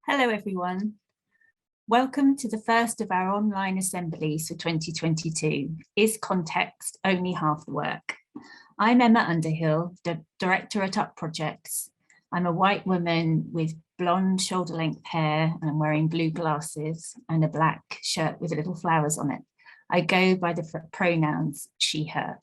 Hello everyone. Welcome to the first of our online assemblies for 2022, Is Context Only Half the Work? I'm Emma Underhill, the Director at Up Projects. I'm a white woman with blonde shoulder-length hair and I'm wearing blue glasses and a black shirt with little flowers on it. I go by the pronouns she, her.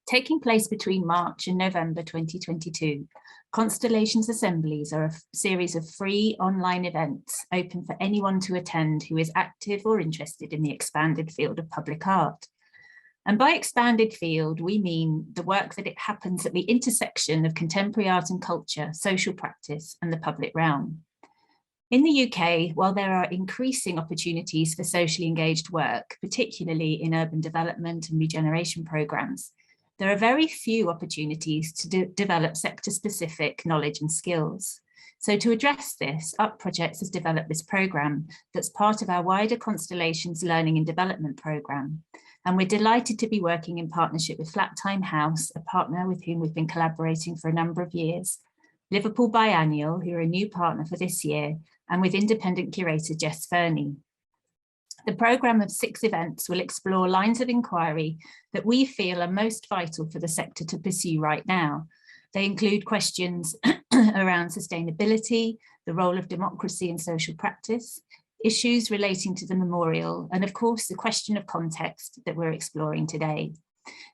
Taking place between March and November 2022, Constellations Assemblies are a series of free online events open for anyone to attend who is active or interested in the expanded field of public art. And by expanded field, we mean the work that it happens at the intersection of contemporary art and culture, social practice, and the public realm. In the UK, while there are increasing opportunities for socially engaged work, particularly in urban development and regeneration programmes, there are very few opportunities to develop sector-specific knowledge and skills. So to address this, Up Projects has developed this programme that's part of our wider Constellations Learning and Development programme. And we're delighted to be working in partnership with Flat Time House, a partner with whom we've been collaborating for a number of years, Liverpool Biennial, who are a new partner for this year, and with independent curator Jess Fernie. The programme of 6 events will explore lines of inquiry that we feel are most vital for the sector to pursue right now. They include questions around sustainability, the role of democracy in social practice, issues relating to the memorial, and of course the question of context that we're exploring today.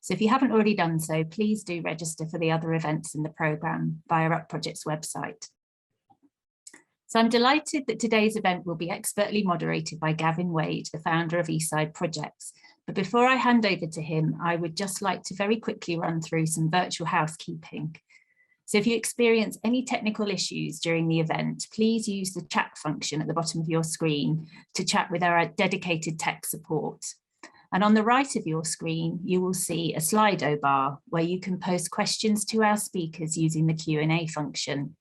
So if you haven't already done so, please do register for the other events in the programme via Up Project's website. So I'm delighted that today's event will be expertly moderated by Gavin Wade, the founder of Eastside Projects. But before I hand over to him, I would just like to very quickly run through some virtual housekeeping. So if you experience any technical issues during the event, please use the chat function at the bottom of your screen to chat with our dedicated tech support. And on the right of your screen, you will see a Slido bar where you can post questions to our speakers using the Q&A function.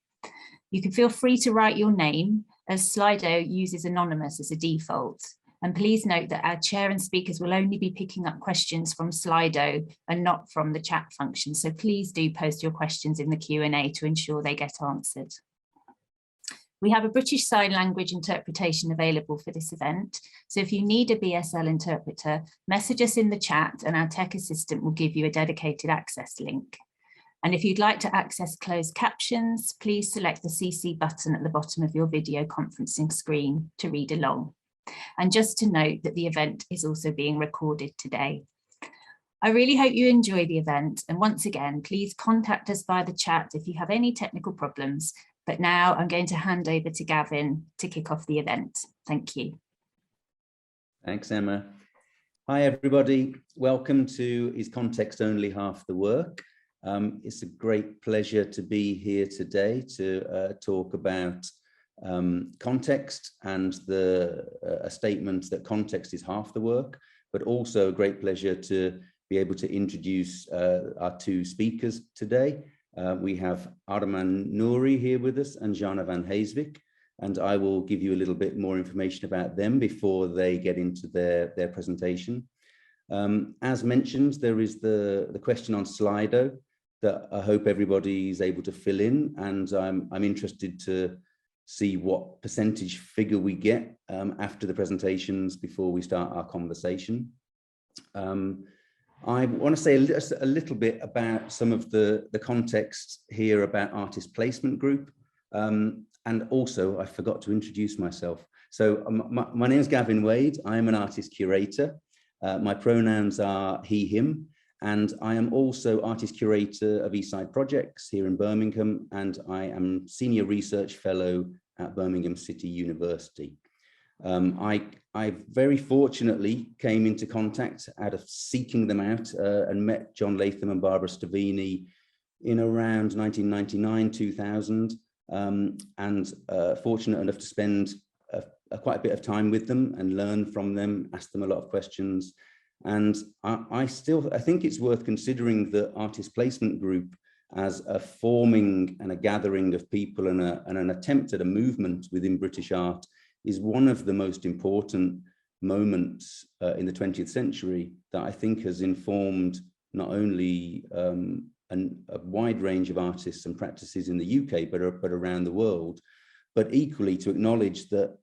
You can feel free to write your name, as Slido uses anonymous as a default. And please note that our chair and speakers will only be picking up questions from Slido and not from the chat function. So please do post your questions in the Q&A to ensure they get answered. We have a British Sign Language interpretation available for this event. So if you need a BSL interpreter, message us in the chat and our tech assistant will give you a dedicated access link. And if you'd like to access closed captions, please select the CC button at the bottom of your video conferencing screen to read along. And just to note that the event is also being recorded today. I really hope you enjoy the event. And once again, please contact us via the chat if you have any technical problems. But now I'm going to hand over to Gavin to kick off the event. Thank you. Thanks, Emma. Hi, everybody. Welcome to Is Context Only Half the Work? It's a great pleasure to be here today to talk about context and a statement that context is half the work, but also a great pleasure to be able to introduce our 2 speakers today. We have Arman Nouri here with us and Jana van Heeswijk, and I will give you a little bit more information about them before they get into their presentation. As mentioned, there is the question on Slido that I hope everybody is able to fill in, and I'm interested to see what percentage figure we get after the presentations before we start our conversation. I want to say a little bit about some of the context here about Artist Placement Group, and also I forgot to introduce myself. So my name is Gavin Wade. I am an artist curator. My pronouns are he, him. And I am also artist curator of Eastside Projects here in Birmingham, and I am senior research fellow at Birmingham City University. I very fortunately came into contact out of seeking them out and met John Latham and Barbara Stavini in around 1999, 2000, and fortunate enough to spend quite a bit of time with them and learn from them, ask them a lot of questions. And I think it's worth considering the Artist Placement Group as a forming and a gathering of people and an attempt at a movement within British art is one of the most important moments in the 20th century that I think has informed not only a wide range of artists and practices in the UK, but around the world. but equally to acknowledge that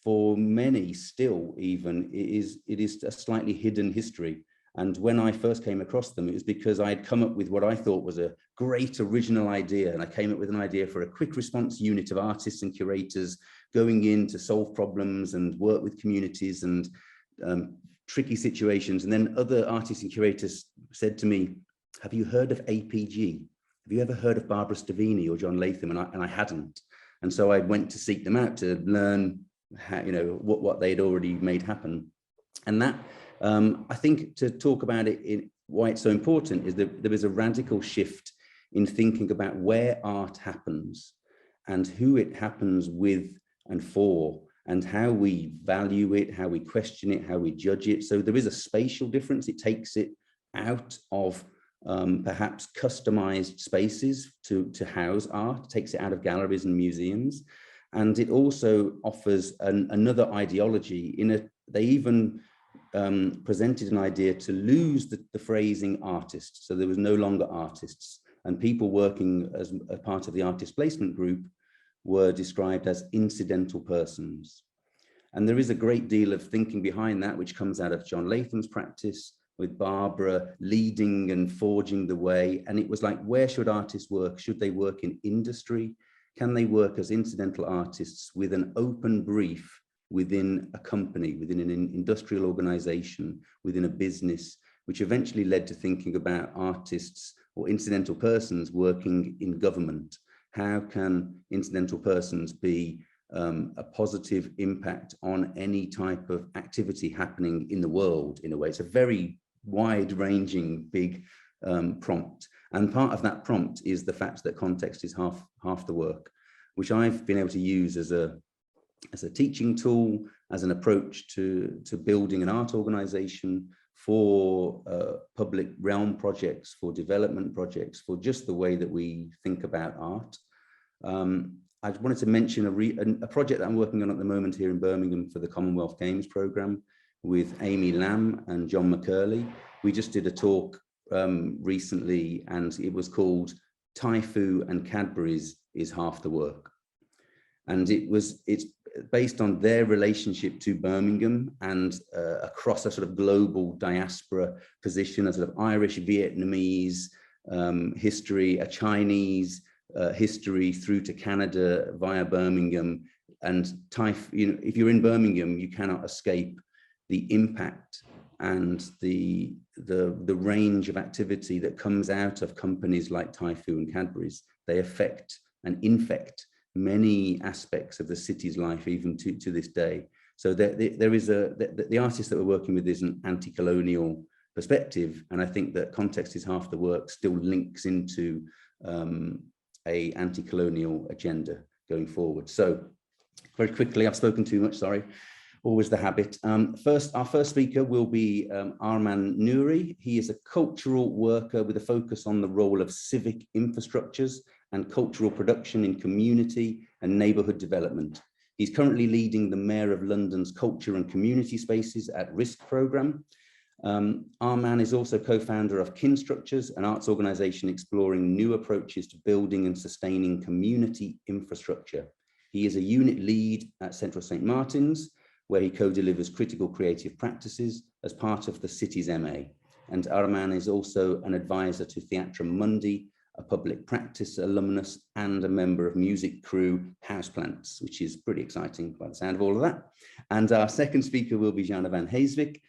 for many still even it is a slightly hidden history. And when I first came across them, it was because I had come up with what I thought was a great original idea. And I came up with an idea for a quick response unit of artists and curators going in to solve problems and work with communities and tricky situations. And then other artists and curators said to me, have you heard of APG? Have you ever heard of Barbara Stavini or John Latham? And I hadn't. And so I went to seek them out to learn how, what they'd already made happen. And that, I think, to talk about it, why it's so important is that there is a radical shift in thinking about where art happens and who it happens with and for, and how we value it, how we question it, how we judge it. So there is a spatial difference. It takes it out of perhaps customized spaces to house art, takes it out of galleries and museums. And it also offers another ideology. They even presented an idea to lose the phrasing artist. So there was no longer artists, and people working as a part of the artist placement group were described as incidental persons. And there is a great deal of thinking behind that, which comes out of John Latham's practice, with Barbara leading and forging the way. And it was like, where should artists work? Should they work in industry? Can they work as incidental artists with an open brief within a company, within an industrial organization, within a business, which eventually led to thinking about artists or incidental persons working in government. How can incidental persons be a positive impact on any type of activity happening in the world? In a way, it's a very wide-ranging, big prompt. And part of that prompt is the fact that context is half the work, which I've been able to use as a teaching tool, as an approach to building an art organization, for public realm projects, for development projects, for just the way that we think about art. I wanted to mention a project that I'm working on at the moment here in Birmingham for the Commonwealth Games programme with Amy Lamb and John McCurley. We just did a talk recently, and it was called Typhoo and Cadbury's is Half the Work. And it's based on their relationship to Birmingham and across a sort of global diaspora position, a sort of Irish, Vietnamese history, a Chinese history through to Canada via Birmingham. And if you're in Birmingham, you cannot escape the impact and the range of activity that comes out of companies like Typhoo and Cadbury's. They affect and infect many aspects of the city's life, even to this day. So there is the artist that we're working with is an anti-colonial perspective, and I think that context is half the work still links into a anti-colonial agenda going forward. So very quickly, I've spoken too much, sorry. Always the habit. Our first speaker will be Arman Nouri. He is a cultural worker with a focus on the role of civic infrastructures and cultural production in community and neighbourhood development. He's currently leading the Mayor of London's Culture and Community Spaces at Risk programme. Arman is also co-founder of Kinstructures, an arts organisation exploring new approaches to building and sustaining community infrastructure. He is a unit lead at Central St Martin's, where he co-delivers critical creative practices as part of the city's MA. And Arman is also an advisor to Theatrum Mundi, a public practice alumnus and a member of music crew Houseplants, which is pretty exciting by the sound of all of that. And our second speaker will be Jana van Heeswijk.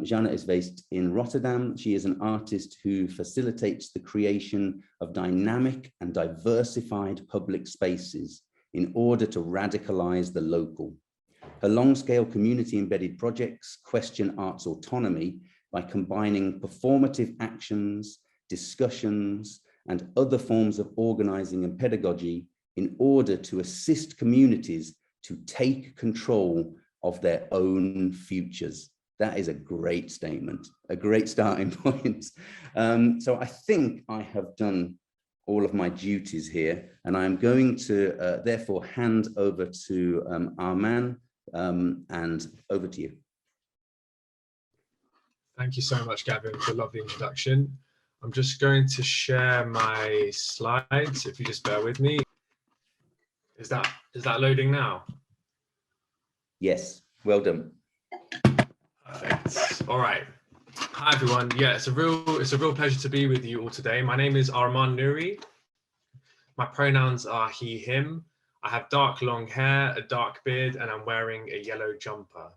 Jana is based in Rotterdam. She is an artist who facilitates the creation of dynamic and diversified public spaces in order to radicalize the local. Her long-scale community-embedded projects question art's autonomy by combining performative actions, discussions, and other forms of organizing and pedagogy in order to assist communities to take control of their own futures. That is a great statement, a great starting point. So I think I have done all of my duties here, and I'm going to therefore hand over to Arman, and over to you. Thank you so much, Gavin, for a lovely introduction. I'm just going to share my slides, if you just bear with me. Is that loading now? Yes, well done. Perfect. All right. Hi everyone. Yeah, it's a real pleasure to be with you all today. My name is Arman Nouri. My pronouns are he, him. I have dark long hair, a dark beard, and I'm wearing a yellow jumper.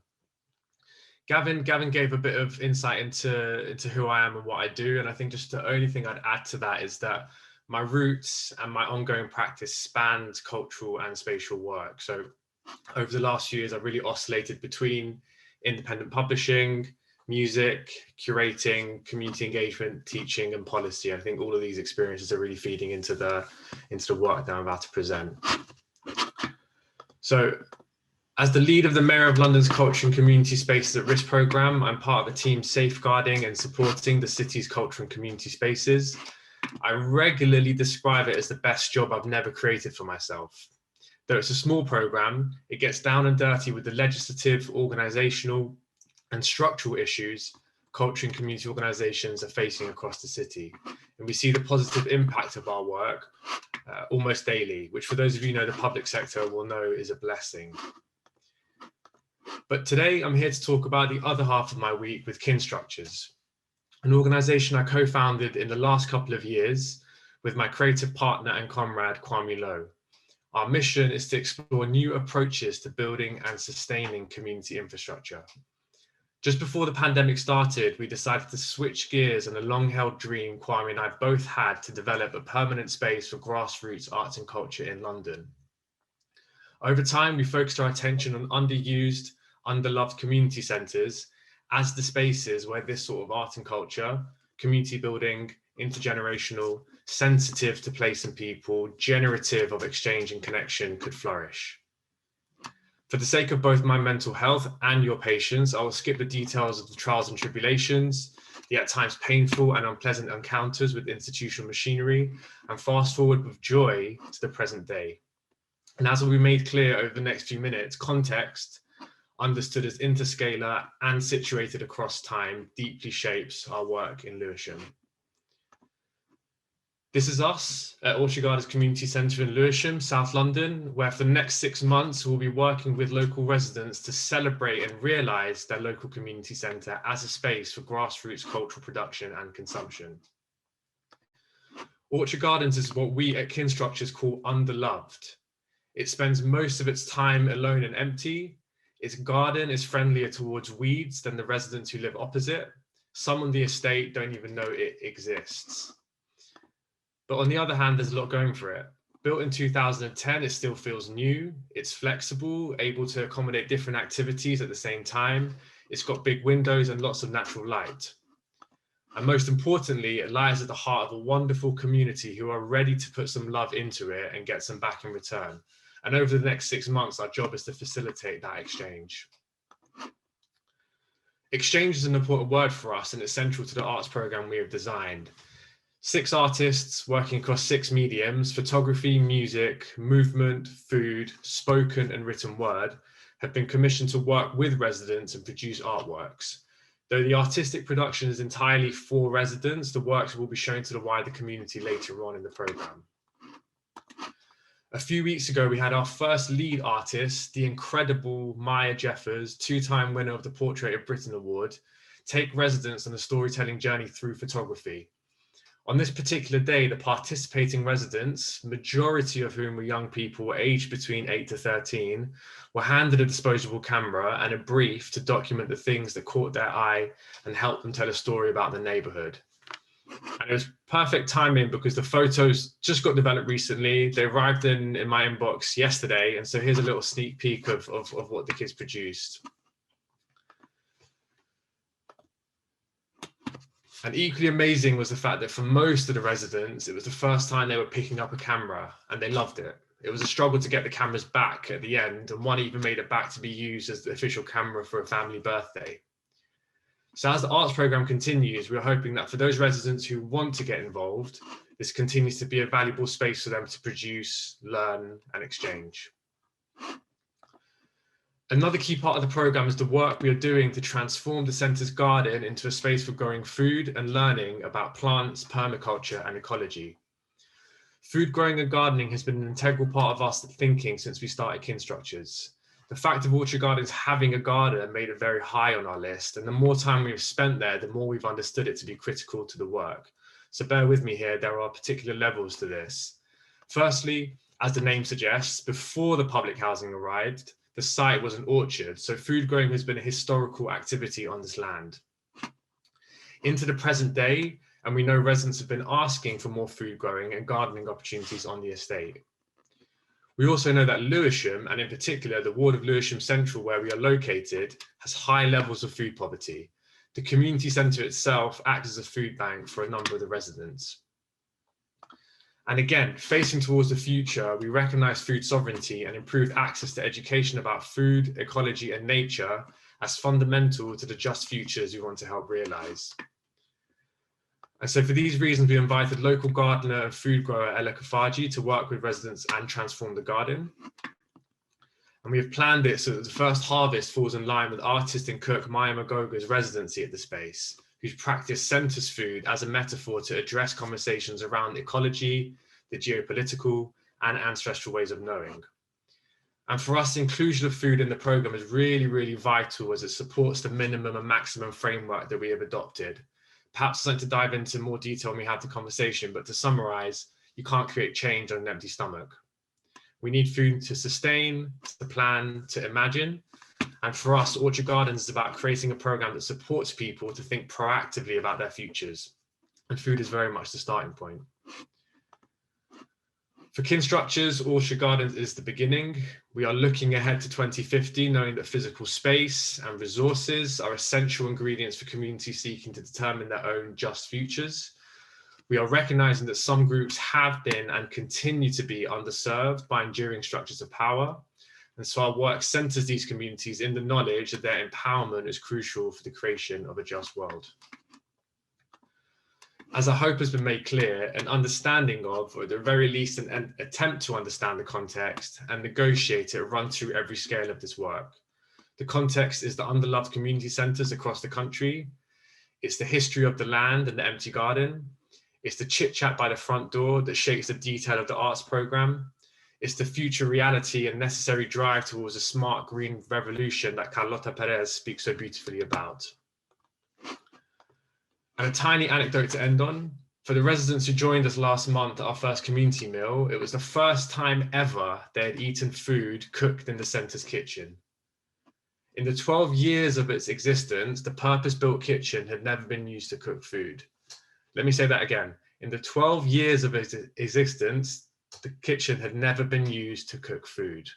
Gavin gave a bit of insight into who I am and what I do, and I think just the only thing I'd add to that is that my roots and my ongoing practice spanned cultural and spatial work. So over the last few years, I've really oscillated between independent publishing, music, curating, community engagement, teaching, and policy. I think all of these experiences are really feeding into the work that I'm about to present. So, as the lead of the Mayor of London's Culture and Community Spaces at Risk programme, I'm part of a team safeguarding and supporting the city's culture and community spaces. I regularly describe it as the best job I've never created for myself. Though it's a small programme, it gets down and dirty with the legislative, organisational and structural issues culture and community organisations are facing across the city. And we see the positive impact of our work almost daily, which for those of you who know the public sector will know is a blessing. But today I'm here to talk about the other half of my week with Kinstructures, an organisation I co-founded in the last couple of years with my creative partner and comrade Kwame Lowe. Our mission is to explore new approaches to building and sustaining community infrastructure. Just before the pandemic started, we decided to switch gears on a long-held dream Kwame and I both had to develop a permanent space for grassroots arts and culture in London. Over time, we focused our attention on underused, underloved community centres as the spaces where this sort of art and culture, community building, intergenerational, sensitive to place and people, generative of exchange and connection could flourish. For the sake of both my mental health and your patience, I will skip the details of the trials and tribulations, the at times painful and unpleasant encounters with institutional machinery, and fast forward with joy to the present day. And as will be made clear over the next few minutes, context, understood as interscalar and situated across time, deeply shapes our work in Lewisham. This is us at Orchard Gardens Community Centre in Lewisham, South London, where for the next 6 months we'll be working with local residents to celebrate and realise their local community centre as a space for grassroots cultural production and consumption. Orchard Gardens is what we at Kinstructures call underloved. It spends most of its time alone and empty. Its garden is friendlier towards weeds than the residents who live opposite. Some on the estate don't even know it exists. But on the other hand, there's a lot going for it. Built in 2010, it still feels new. It's flexible, able to accommodate different activities at the same time. It's got big windows and lots of natural light. And most importantly, it lies at the heart of a wonderful community who are ready to put some love into it and get some back in return. And over the next 6 months, our job is to facilitate that exchange. Exchange is an important word for us, and it's central to the arts programme we have designed. 6 artists working across 6 mediums, photography, music, movement, food, spoken and written word, have been commissioned to work with residents and produce artworks. Though the artistic production is entirely for residents, the works will be shown to the wider community later on in the programme. A few weeks ago, we had our first lead artist, the incredible Maya Jeffers, 2-time winner of the Portrait of Britain Award, take residents on a storytelling journey through photography. On this particular day, the participating residents, majority of whom were young people aged between 8 to 13, were handed a disposable camera and a brief to document the things that caught their eye and help them tell a story about the neighbourhood. And it was perfect timing because the photos just got developed recently. They arrived in my inbox yesterday. And so here's a little sneak peek of what the kids produced. And equally amazing was the fact that for most of the residents, it was the first time they were picking up a camera and they loved it. It was a struggle to get the cameras back at the end, and one even made it back to be used as the official camera for a family birthday. So as the arts programme continues, we're hoping that for those residents who want to get involved, this continues to be a valuable space for them to produce, learn and exchange. Another key part of the programme is the work we are doing to transform the centre's garden into a space for growing food and learning about plants, permaculture and ecology. Food growing and gardening has been an integral part of our thinking since we started Kinstructures. The fact of Orchard Gardens having a garden made it very high on our list, and the more time we've spent there, the more we've understood it to be critical to the work. So bear with me here, there are particular levels to this. Firstly, as the name suggests, before the public housing arrived, the site was an orchard, so food growing has been a historical activity on this land. Into the present day, and we know residents have been asking for more food growing and gardening opportunities on the estate. We also know that Lewisham, and in particular the ward of Lewisham Central where we are located, has high levels of food poverty. The community centre itself acts as a food bank for a number of the residents. And again, facing towards the future, we recognise food sovereignty and improved access to education about food, ecology and nature as fundamental to the just futures we want to help realise. And so for these reasons, we invited local gardener and food grower Ella Kafaji to work with residents and transform the garden. And we have planned it so that the first harvest falls in line with artist and cook Maya Magoga's residency at the space, whose practice centres food as a metaphor to address conversations around ecology, the geopolitical and ancestral ways of knowing. And for us, inclusion of food in the programme is really, really vital as it supports the minimum and maximum framework that we have adopted. Perhaps I'd like to dive into more detail when we have the conversation, but to summarise, you can't create change on an empty stomach. We need food to sustain, to plan, to imagine. And for us, Orchard Gardens is about creating a programme that supports people to think proactively about their futures. And food is very much the starting point. For Kinstructures, Orchard Gardens is the beginning. We are looking ahead to 2050, knowing that physical space and resources are essential ingredients for communities seeking to determine their own just futures. We are recognising that some groups have been and continue to be underserved by enduring structures of power. And so our work centres these communities in the knowledge that their empowerment is crucial for the creation of a just world. As I hope has been made clear, an understanding of, or at the very least an attempt to understand the context and negotiate it run through every scale of this work. The context is the underloved community centres across the country. It's the history of the land and the empty garden. It's the chit chat by the front door that shapes the detail of the arts programme. It's the future reality and necessary drive towards a smart green revolution that Carlota Perez speaks so beautifully about. And a tiny anecdote to end on. For the residents who joined us last month at our first community meal, it was the first time ever they had eaten food cooked in the centre's kitchen. In the 12 years of its existence, the purpose-built kitchen had never been used to cook food. Let me say that again. In the 12 years of its existence, the kitchen had never been used to cook food.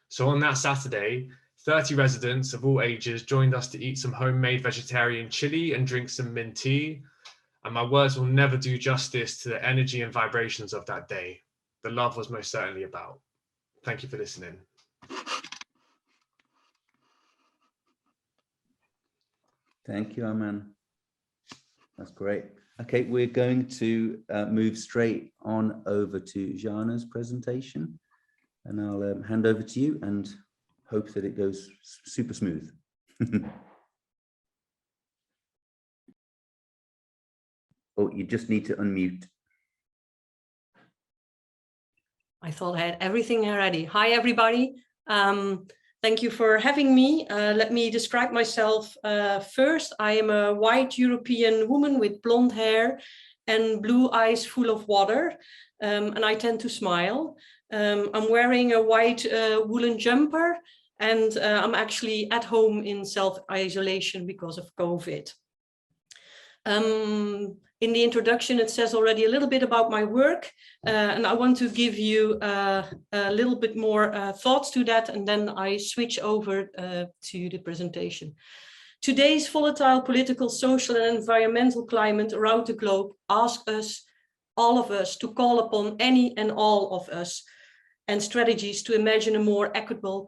So on that Saturday, 30 residents of all ages joined us to eat some homemade vegetarian chili and drink some mint tea. And my words will never do justice to the energy and vibrations of that day. The love was most certainly about. Thank you for listening. Thank you, Arman. That's great. Okay, we're going to move straight on over to Jana's presentation, and I'll hand over to you and hope that it goes super smooth. Oh, you just need to unmute. I thought I had everything ready. Hi, everybody. Thank you for having me. Let me describe myself. First, I am a white European woman with blonde hair and blue eyes full of water, and I tend to smile. I'm wearing a white woolen jumper, and I'm actually at home in self-isolation because of COVID. In the introduction, it says already a little bit about my work, and I want to give you a little bit more thoughts to that, and then I switch over to the presentation. Today's volatile political, social, and environmental climate around the globe asks us, all of us, to call upon any and all of us and strategies to imagine a more equitable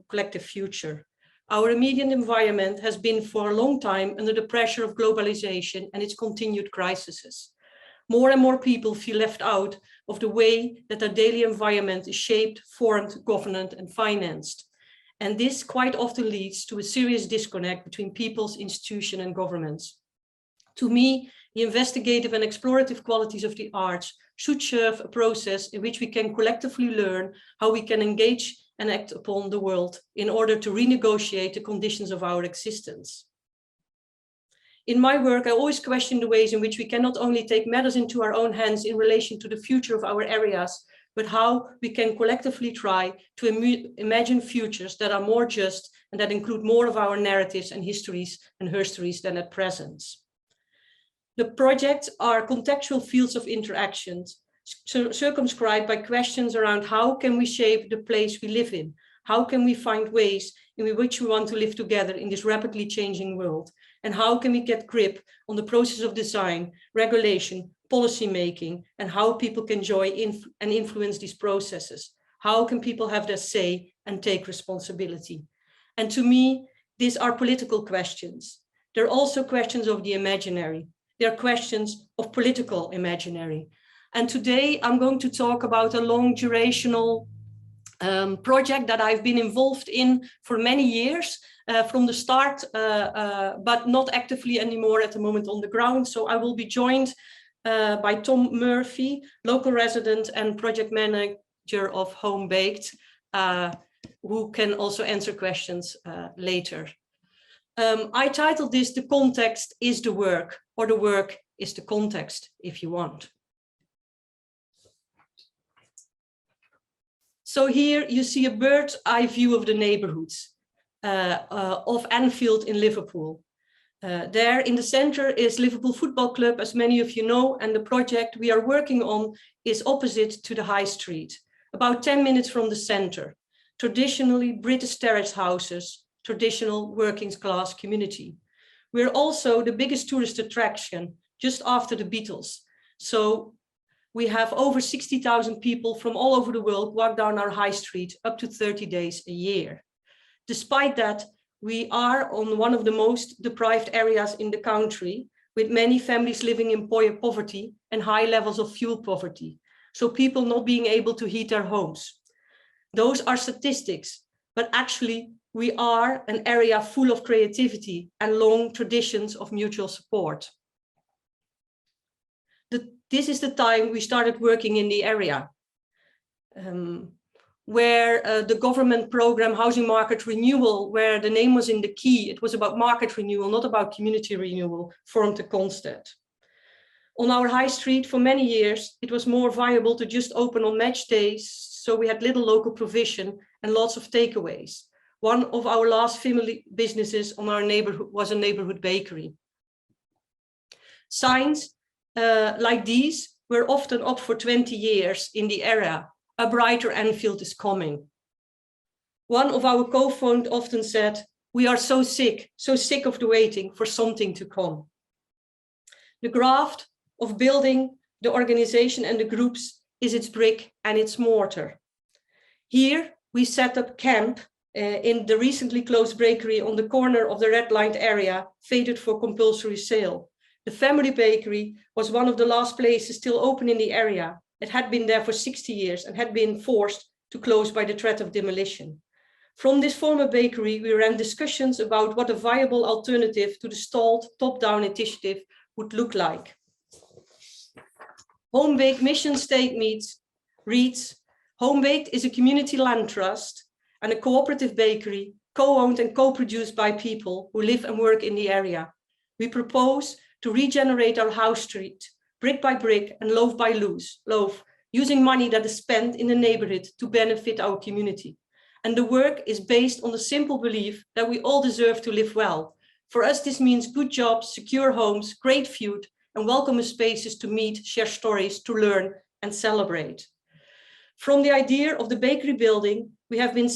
collective future. Our immediate environment has been for a long time under the pressure of globalization and its continued crises. More and more people feel left out of the way that their daily environment is shaped, formed, governed, and financed. And this quite often leads to a serious disconnect between people's institutions and governments. To me, The investigative and explorative qualities of the arts should serve a process in which we can collectively learn how we can engage and act upon the world in order to renegotiate the conditions of our existence. In my work, I always question the ways in which we can not only take matters into our own hands in relation to the future of our areas, but how we can collectively try to imagine futures that are more just and that include more of our narratives and histories and herstories than at present. The projects are contextual fields of interactions, circumscribed by questions around how can we shape the place we live in? How can we find ways in which we want to live together in this rapidly changing world? And how can we get grip on the process of design, regulation, policy making, and how people can join and influence these processes? How can people have their say and take responsibility? And to me, these are political questions. They're also questions of the imaginary. They're questions of political imaginary. And today I'm going to talk about a long durational project that I've been involved in for many years from the start, but not actively anymore at the moment on the ground. So I will be joined by Tom Murphy, local resident and project manager of Home Baked, who can also answer questions later. I titled this "The Context is the Work," or "The Work is the Context," if you want. So here you see a bird's eye view of the neighborhoods of Anfield in Liverpool. There in the center is Liverpool Football Club, as many of you know, and the project we are working on is opposite to the High Street, about 10 minutes from the center. Traditionally British terrace houses, traditional working class community. We're also the biggest tourist attraction just after the Beatles. So we have over 60,000 people from all over the world walk down our high street up to 30 days a year. Despite that, we are on one of the most deprived areas in the country, with many families living in poverty and high levels of fuel poverty. So people not being able to heat their homes. Those are statistics, but actually we are an area full of creativity and long traditions of mutual support. This is the time we started working in the area, where the government program Housing Market Renewal, where the name was in the key, it was about market renewal, not about community renewal, formed a concept. On our high street for many years, it was more viable to just open on match days, so we had little local provision and lots of takeaways. One of our last family businesses on our neighborhood was a neighborhood bakery. Signs like these were often up for 20 years in the area. A brighter Anfield is coming. One of our co-founders often said, "We are so sick of the waiting for something to come." The graft of building the organization and the groups is its brick and its mortar. Here we set up camp in the recently closed bakery on the corner of the red light area, fated for compulsory sale. The family bakery was one of the last places still open in the area. It had been there for 60 years and had been forced to close by the threat of demolition. From this former bakery, we ran discussions about what a viable alternative to the stalled top-down initiative would look like. Home Baked mission statement reads, "Home Baked is a community land trust and a cooperative bakery co-owned and co-produced by people who live and work in the area. We propose to regenerate our house street, brick by brick and loaf by loaf, using money that is spent in the neighborhood to benefit our community. And the work is based on the simple belief that we all deserve to live well. For us, this means good jobs, secure homes, great food, and welcome spaces to meet, share stories, to learn and celebrate." From the idea of the bakery building, we have been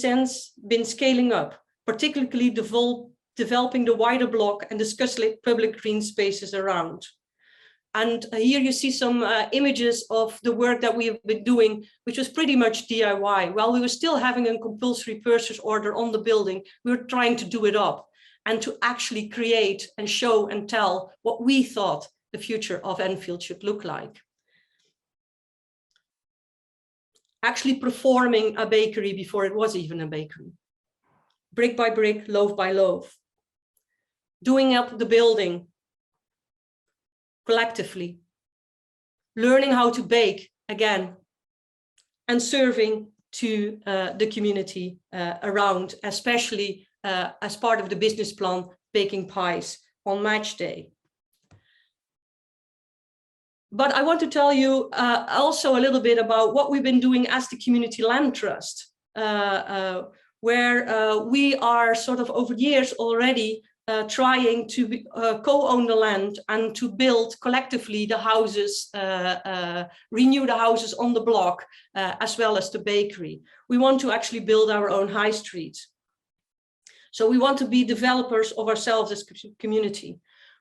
scaling up, particularly developing the wider block and discussing public green spaces around. And here you see some images of the work that we have been doing, which was pretty much DIY. While we were still having a compulsory purchase order on the building, we were trying to do it up and to actually create and show and tell what we thought the future of Anfield should look like. Actually performing a bakery before it was even a bakery. Brick by brick, loaf by loaf. Doing up the building. collectively, learning how to bake again, and serving to the community around, especially as part of the business plan, baking pies on match day. But I want to tell you also a little bit about what we've been doing as the Community Land Trust, where we are sort of over years already trying to co-own the land and to build collectively the houses, renew the houses on the block, as well as the bakery. We want to actually build our own high street. So we want to be developers of ourselves as community.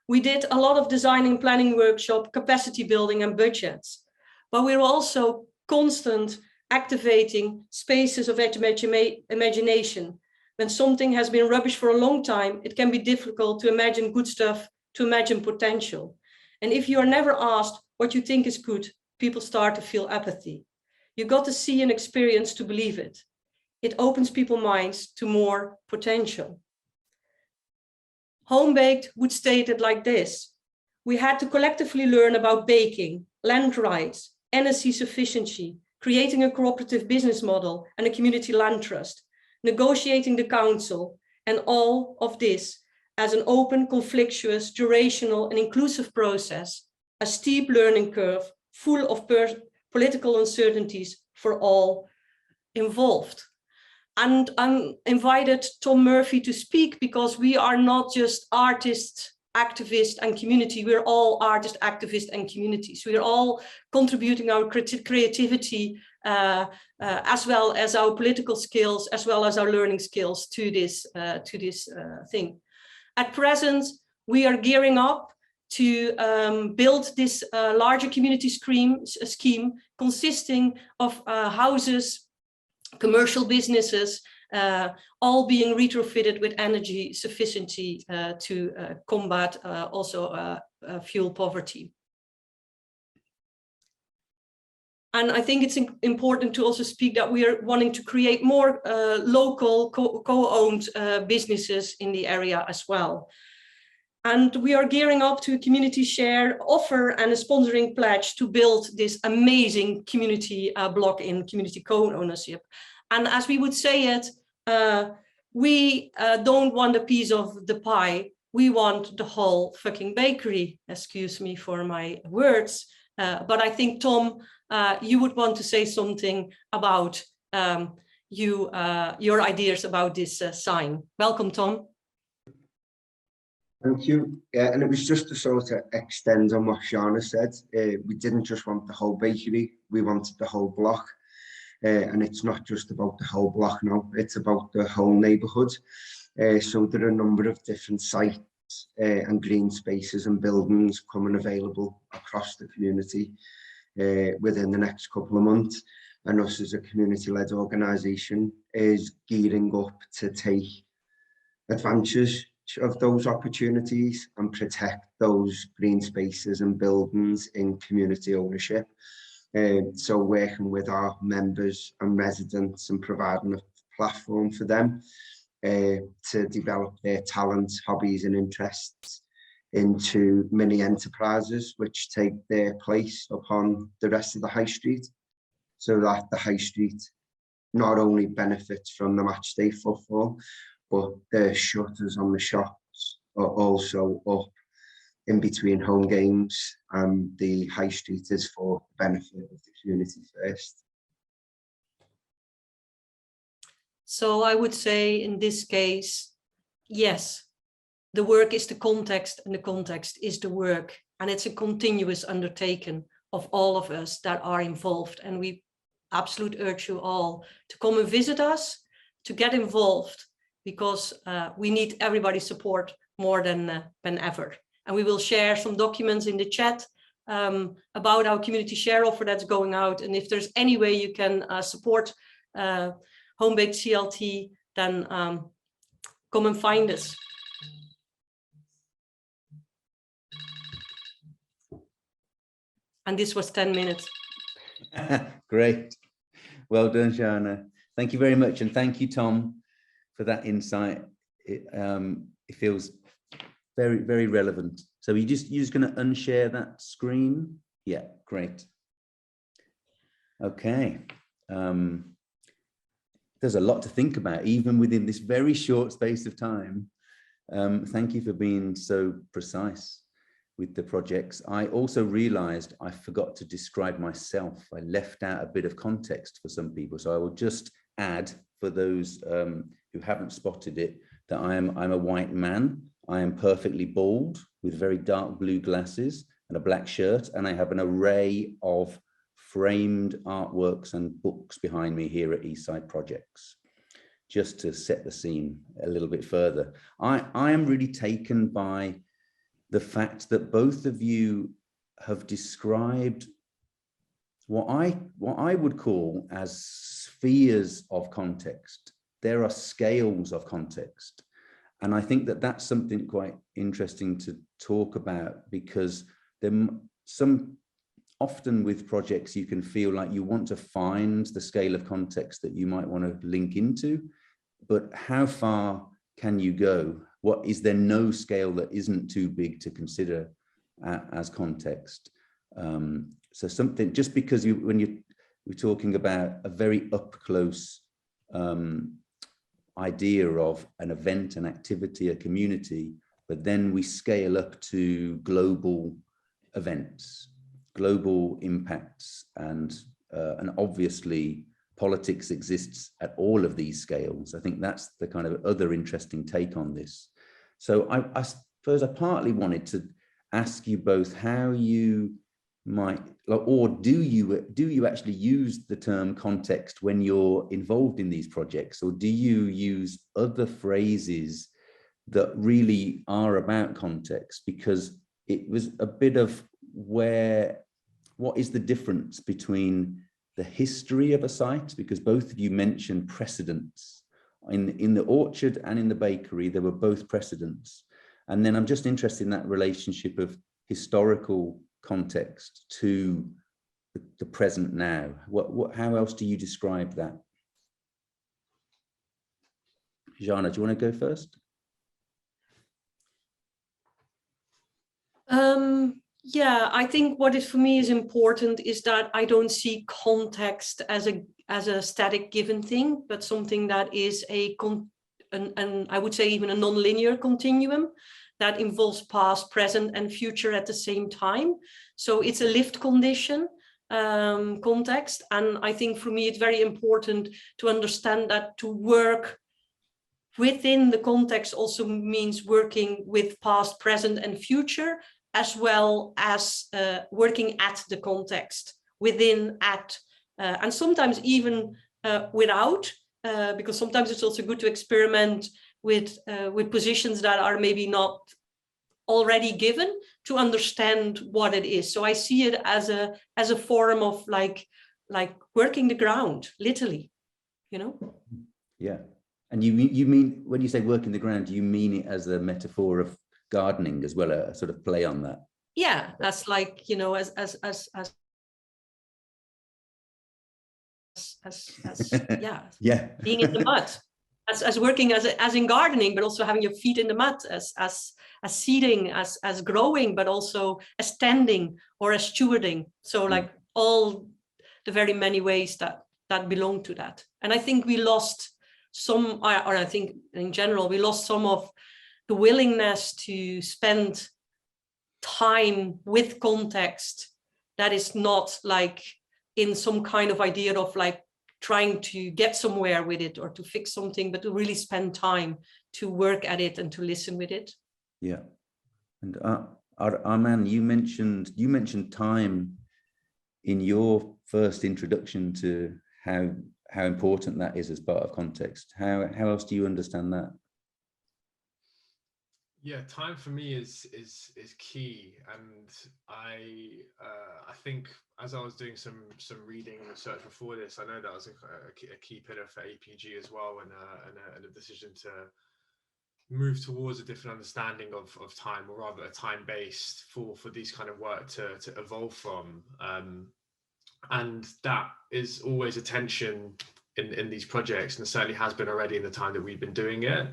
We did a lot of design and planning workshop, capacity building and budgets, but we're also constant activating spaces of imagination. When something has been rubbish for a long time, it can be difficult to imagine good stuff, to imagine potential. And if you are never asked what you think is good, people start to feel apathy. You got to see and experience to believe it. It opens people's minds to more potential. Home Baked would state it like this: we had to collectively learn about baking, land rights, energy sufficiency, creating a cooperative business model and a community land trust, negotiating the council, and all of this as an open, conflictuous, durational and inclusive process, a steep learning curve full of political uncertainties for all involved. And I invited Tom Murphy to speak because we are not just artists, activists and community, we're all artists, activists and communities. We are all contributing our creativity as well as our political skills, as well as our learning skills to this thing. At present, we are gearing up to build this larger community scheme consisting of houses, commercial businesses, all being retrofitted with energy sufficiency to combat also fuel poverty. And I think it's important to also speak that we are wanting to create more local co-owned businesses in the area as well. And we are gearing up to a community share offer and a sponsoring pledge to build this amazing community block in community co-ownership. And as we would say it, we don't want a piece of the pie, we want the whole fucking bakery. Excuse me for my words, but I think, Tom, you would want to say something about your ideas about this sign. Welcome, Tom. Thank you. And it was just to sort of extend on what Shana said. We didn't just want the whole bakery, we wanted the whole block. And it's not just about the whole block now, it's about the whole neighbourhood. So there are a number of different sites and green spaces and buildings coming available across the community within the next couple of months. And us as a community-led organisation is gearing up to take advantage of those opportunities and protect those green spaces and buildings in community ownership. So working with our members and residents and providing a platform for them to develop their talents, hobbies and interests into mini enterprises which take their place upon the rest of the high street, so that the high street not only benefits from the match day footfall, but the shutters on the shops are also up in between home games, and the high street is for the benefit of the community first. So I would say in this case, yes, the work is the context and the context is the work, and it's a continuous undertaking of all of us that are involved. And we absolutely urge you all to come and visit us, to get involved, because we need everybody's support more than ever. And we will share some documents in the chat about our community share offer that's going out. And if there's any way you can support Home Baked CLT, then come and find us. And this was 10 minutes. Great. Well done, Shana. Thank you very much. And thank you, Tom, for that insight. It feels very, very relevant So you're just going to unshare that screen? Yeah, great. Okay. There's a lot to think about, even within this very short space of time. Thank you for being so precise with the projects. I also realized I forgot to describe myself. I left out a bit of context for some people. So I will just add, for those who haven't spotted it, that I'm a white man. I am perfectly bald with very dark blue glasses and a black shirt. And I have an array of framed artworks and books behind me here at Eastside Projects. Just to set the scene a little bit further, I am really taken by the fact that both of you have described what I would call as spheres of context. There are scales of context. And I think that that's something quite interesting to talk about, because often with projects, you can feel like you want to find the scale of context that you might want to link into, but how far can you go? What is there no scale that isn't too big to consider as context? So something, just because when we're talking about a very up close idea of an event, an activity, a community, but then we scale up to global events, global impacts, and obviously politics exists at all of these scales. I think that's the kind of other interesting take on this. So I suppose I partly wanted to ask you both how you might, or do you actually use the term context when you're involved in these projects, or do you use other phrases that really are about context? Because it was a bit of what is the difference between the history of a site, because both of you mentioned precedents. In the orchard and in the bakery, there were both precedents. And then I'm just interested in that relationship of historical context to the present now. How else do you describe that? Jana, do you want to go first? Yeah, I think what is for me is important is that I don't see context as a static given thing, but something that is and I would say even a non-linear continuum that involves past, present, and future at the same time. So it's a lived condition context, and I think for me it's very important to understand that to work within the context also means working with past, present, and future, as well as working at the context, within, at, and sometimes even without, because sometimes it's also good to experiment with positions that are maybe not already given, to understand what it is. So I see it as a form of like working the ground, literally, you know? Yeah. And you mean, when you say working the ground, do you mean it as a metaphor of gardening as well, a sort of play on that? Yeah, that's like, you know, as yeah, being in the mud, as working as in gardening, but also having your feet in the mud, as seeding, as growing, but also as tending or as stewarding. So like all the very many ways that belong to that. And I think we lost some, or I think in general, we lost some of the willingness to spend time with context that is not like in some kind of idea of like trying to get somewhere with it or to fix something, but to really spend time to work at it and to listen with it. Yeah. And Arman, you mentioned time in your first introduction to how important that is as part of context. How else do you understand that? Yeah, time for me is key, and I think as I was doing some reading and research before this, I know that was a key pillar for APG as well, and a decision to move towards a different understanding of time, or rather a time based for these kind of work to evolve from, and that is always a tension in these projects, and it certainly has been already in the time that we've been doing it.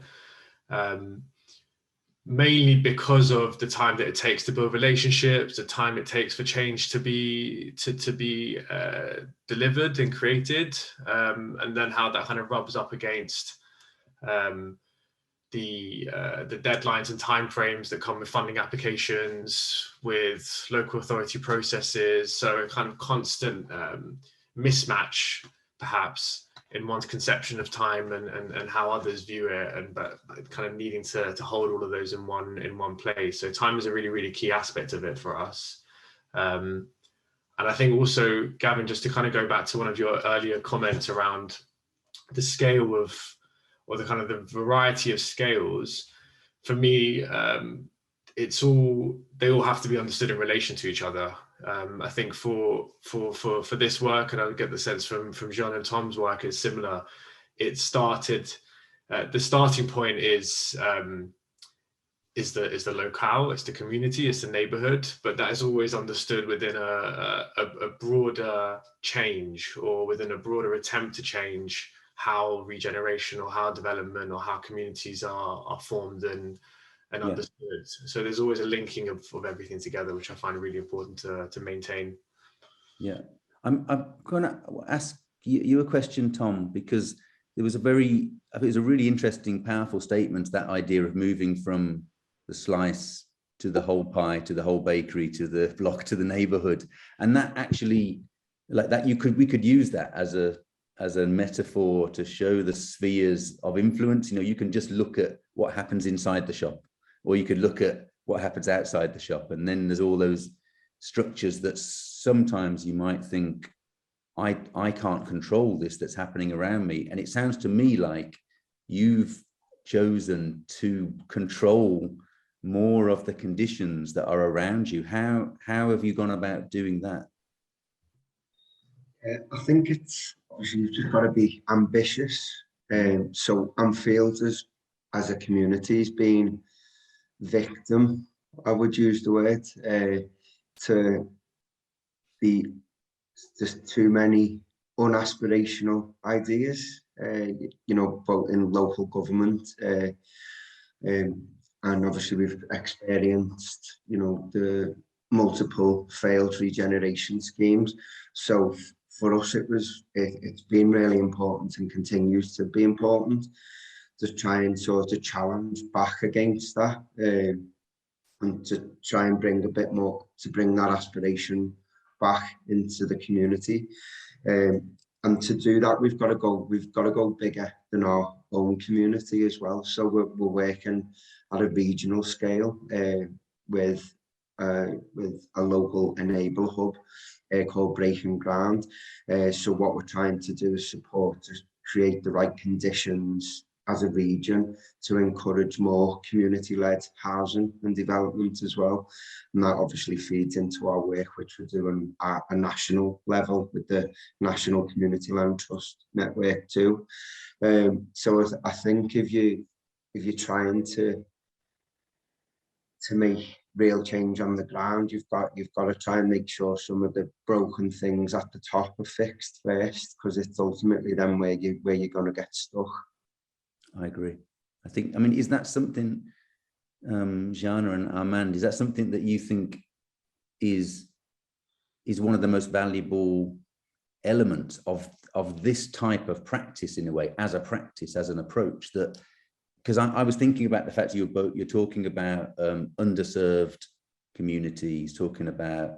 mainly because of the time that it takes to build relationships, the time it takes for change to be delivered and created, and then how that kind of rubs up against the deadlines and timeframes that come with funding applications, with local authority processes. So a kind of constant mismatch, perhaps, in one's conception of time and how others view it, and but kind of needing to hold all of those in one place. So time is a really, really key aspect of it for us. And I think also, Gavin, just to kind of go back to one of your earlier comments around the scale of, or the kind of the variety of scales, for me, they all have to be understood in relation to each other. I think for this work, and I get the sense from Jean and Tom's work is similar. It started, the starting point is the locale, it's the community, it's the neighborhood, but that is always understood within a broader change, or within a broader attempt to change how regeneration or how development or how communities are formed and understood. So there's always a linking of everything together, which I find really important to maintain. Yeah, I'm going to ask you a question, Tom, because there was I think it was a really interesting, powerful statement, that idea of moving from the slice to the whole pie, to the whole bakery, to the block, to the neighborhood. And that actually, like that, we could use that as a metaphor to show the spheres of influence. You know, you can just look at what happens inside the shop, or you could look at what happens outside the shop. And then there's all those structures that sometimes you might think, I can't control this that's happening around me. And it sounds to me like you've chosen to control more of the conditions that are around you. How have you gone about doing that? I think it's, obviously, you've just got to be ambitious. So Anfield as a community has been victim, I would use the word, to be just too many unaspirational ideas, you know, both in local government, and obviously we've experienced, you know, the multiple failed regeneration schemes. So for us, it's been really important, and continues to be important, to try and sort of challenge back against that, and to try and bring a bit more, to bring that aspiration back into the community. And to do that, we've got to go bigger than our own community as well. So we're working at a regional scale, with a local enable hub called Breaking Ground. So what we're trying to do is support, to create the right conditions as a region to encourage more community-led housing and development as well. And that obviously feeds into our work, which we're doing at a national level with the National Community Land Trust Network too. So I think if you're trying to make real change on the ground, you've got to try and make sure some of the broken things at the top are fixed first, because it's ultimately then where you're going to get stuck. I agree. I mean, is that something, Jana and Armand, is that something that you think is one of the most valuable elements of this type of practice, in a way, as a practice, as an approach? That, because I was thinking about the fact you're talking about underserved communities, talking about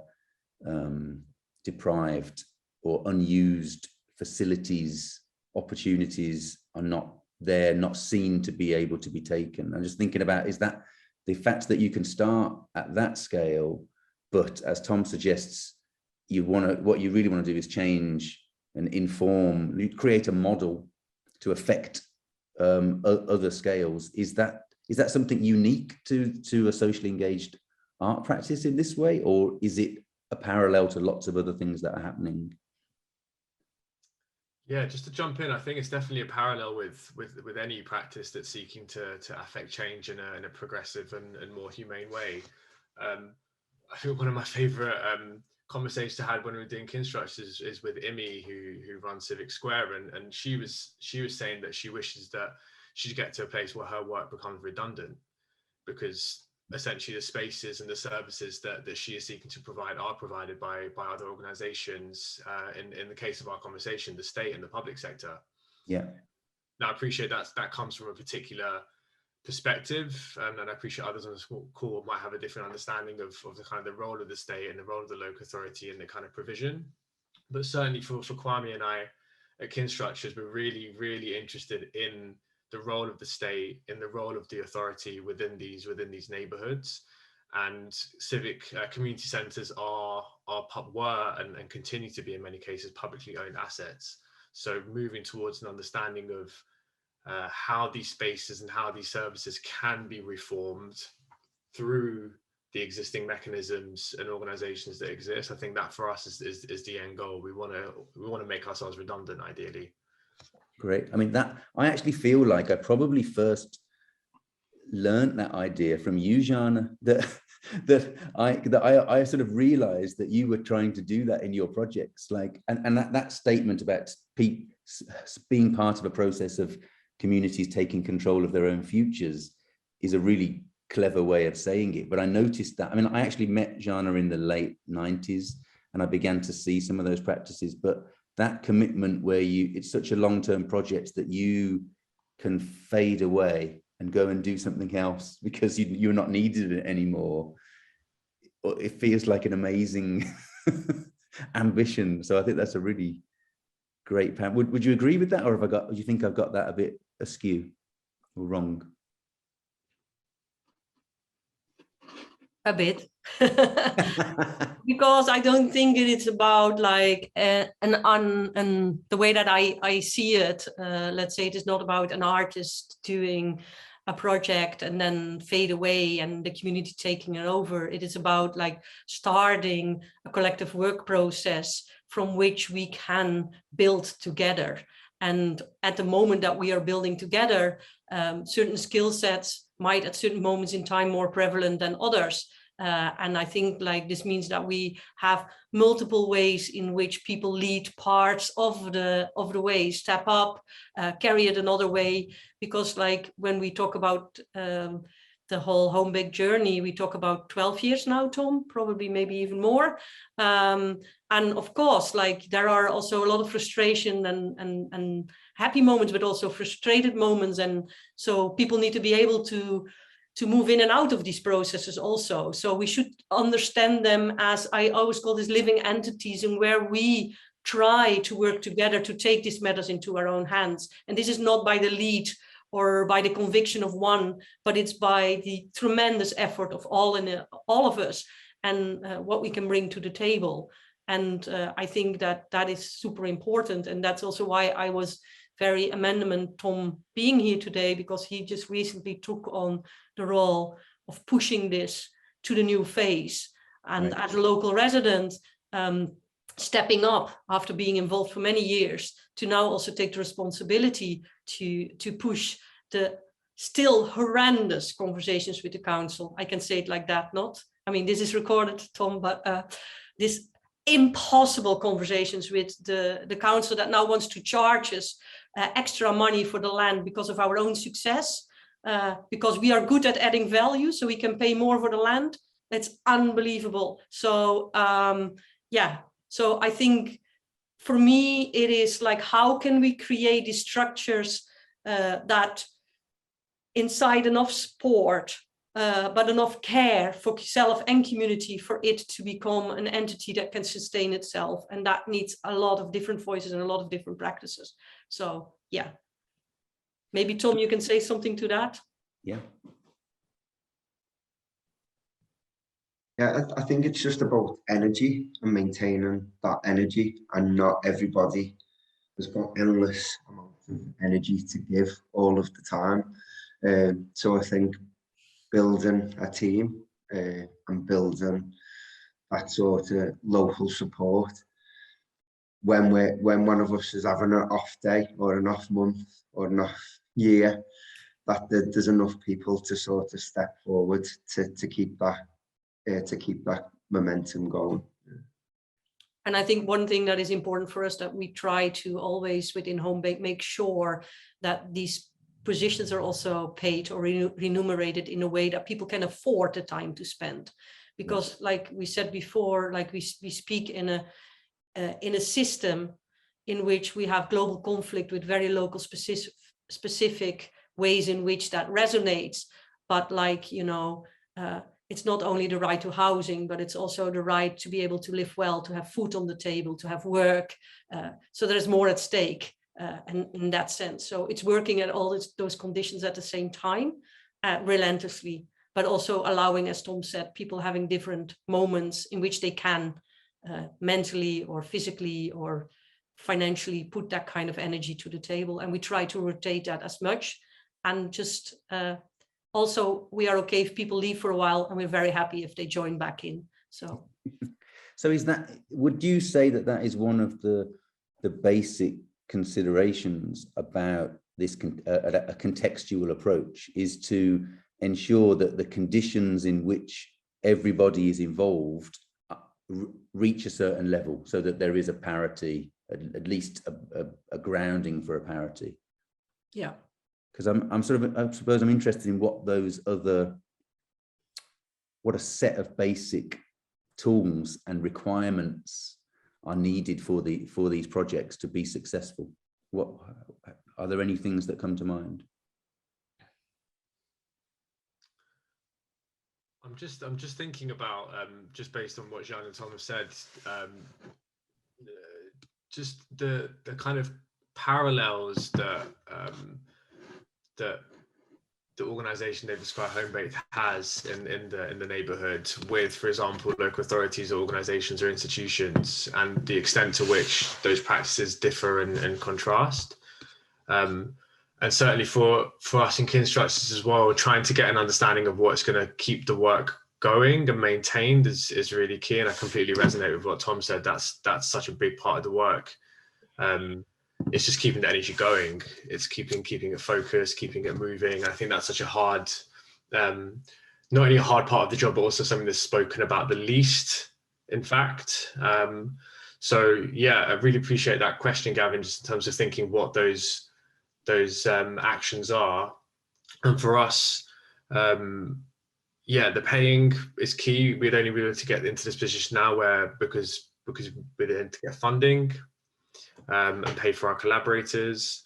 deprived or unused facilities, opportunities are not there, not seen to be able to be taken. I'm just thinking about, is that the fact that you can start at that scale, but as Tom suggests, what you really want to do is change and inform, create a model to affect other scales. Is that something unique to a socially engaged art practice in this way, or is it a parallel to lots of other things that are happening? Yeah, just to jump in, I think it's definitely a parallel with any practice that's seeking to affect change in a progressive and more humane way. I think one of my favorite conversations I had when we were doing Kinstructs is with Imi, who runs Civic Square, and she was saying that she wishes that she'd get to a place where her work becomes redundant, because essentially the spaces and the services that she is seeking to provide are provided by other organizations, in the case of our conversation, the state and the public sector. Yeah. Now, I appreciate that comes from a particular perspective, and I appreciate others on this call might have a different understanding of the kind of the role of the state and the role of the local authority and the kind of provision. But certainly for Kwame and I at Kinstructures, we're really, really interested in the role of the state, in the role of the authority within these neighborhoods. And civic community centers were and continue to be in many cases publicly owned assets. So moving towards an understanding of how these spaces and how these services can be reformed through the existing mechanisms and organizations that exist. I think that for us is the end goal. We want to make ourselves redundant, ideally. Great. I mean, that I actually feel like I probably first learned that idea from you, Jana, that I sort of realized that you were trying to do that in your projects, like, and that statement about being part of a process of communities taking control of their own futures is a really clever way of saying it. But I noticed that, I mean, I actually met Jana in the late 90s and I began to see some of those practices, but that commitment where it's such a long-term project that you can fade away and go and do something else because you're not needed anymore. It feels like an amazing ambition. So I think that's a really great plan. Would you agree with that, or do you think I've got that a bit askew or wrong? A bit. Because I don't think it is about like and the way that I see it, let's say it is not about an artist doing a project and then fade away and the community taking it over. It is about like starting a collective work process from which we can build together. And at the moment that we are building together, certain skill sets might at certain moments in time more prevalent than others. And I think like this means that we have multiple ways in which people lead parts of the way, step up, carry it another way. Because like when we talk about the whole home-baked journey, we talk about 12 years now, Tom, probably maybe even more. And of course, like there are also a lot of frustration and happy moments, but also frustrated moments. And so people need to be able to move in and out of these processes also. So we should understand them as, I always call this, living entities, and where we try to work together to take these matters into our own hands. And this is not by the lead or by the conviction of one, but it's by the tremendous effort of all of us and what we can bring to the table. And I think that is super important. And that's also why I was very amendment Tom being here today, because he just recently took on the role of pushing this to the new phase. And right. As a local resident, stepping up after being involved for many years to now also take the responsibility to push the still horrendous conversations with the council. I can say it like that, I mean, this is recorded, Tom, but this impossible conversations with the council that now wants to charge us extra money for the land because of our own success, because we are good at adding value, so we can pay more for the land. It's unbelievable. So yeah, so I think for me, it is like, how can we create these structures that incite enough support, but enough care for self and community for it to become an entity that can sustain itself. And that needs a lot of different voices and a lot of different practices. So yeah, maybe Tom, you can say something to that. Yeah. Yeah, I think it's just about energy and maintaining that energy, and not everybody has got endless amounts of energy to give all of the time. So I think building a team and building that sort of local support when one of us is having an off day or an off month or an off year, that there's enough people to sort of step forward to keep that momentum going. And I think one thing that is important for us, that we try to always within Home-Baked make sure that these positions are also paid or remunerated in a way that people can afford the time to spend. Because like we said before, like we speak in a system in which we have global conflict with very local specific ways in which that resonates. But like, you know, it's not only the right to housing, but it's also the right to be able to live well, to have food on the table, to have work. So there's more at stake and in that sense. So it's working at all those conditions at the same time, relentlessly, but also allowing, as Tom said, people having different moments in which they can mentally or physically or financially put that kind of energy to the table. And we try to rotate that as much. And just also, we are okay if people leave for a while, and we're very happy if they join back in. So is that, would you say that that is one of the basic considerations about this a contextual approach, is to ensure that the conditions in which everybody is involved reach a certain level, so that there is a parity, at least a grounding for a parity? Yeah. Because I suppose I'm interested in what a set of basic tools and requirements are needed for these projects to be successful. What are there any things that come to mind? I'm just thinking about just based on what Jean and Tom have said, just the kind of parallels that that the organisation they describe, Homebase, has in the neighbourhood with, for example, local authorities or organisations or institutions, and the extent to which those practices differ and contrast. And certainly for us in Kinstructures as well, trying to get an understanding of what's going to keep the work going and maintained is really key. And I completely resonate with what Tom said. That's such a big part of the work. It's just keeping the energy going. It's keeping it focused, keeping it moving. I think that's such a hard, not only a hard part of the job, but also something that's spoken about the least, in fact. So yeah, I really appreciate that question, Gavin, just in terms of thinking what those actions are. And for us, yeah, the paying is key. We'd only be able to get into this position now because we didn't get funding and pay for our collaborators.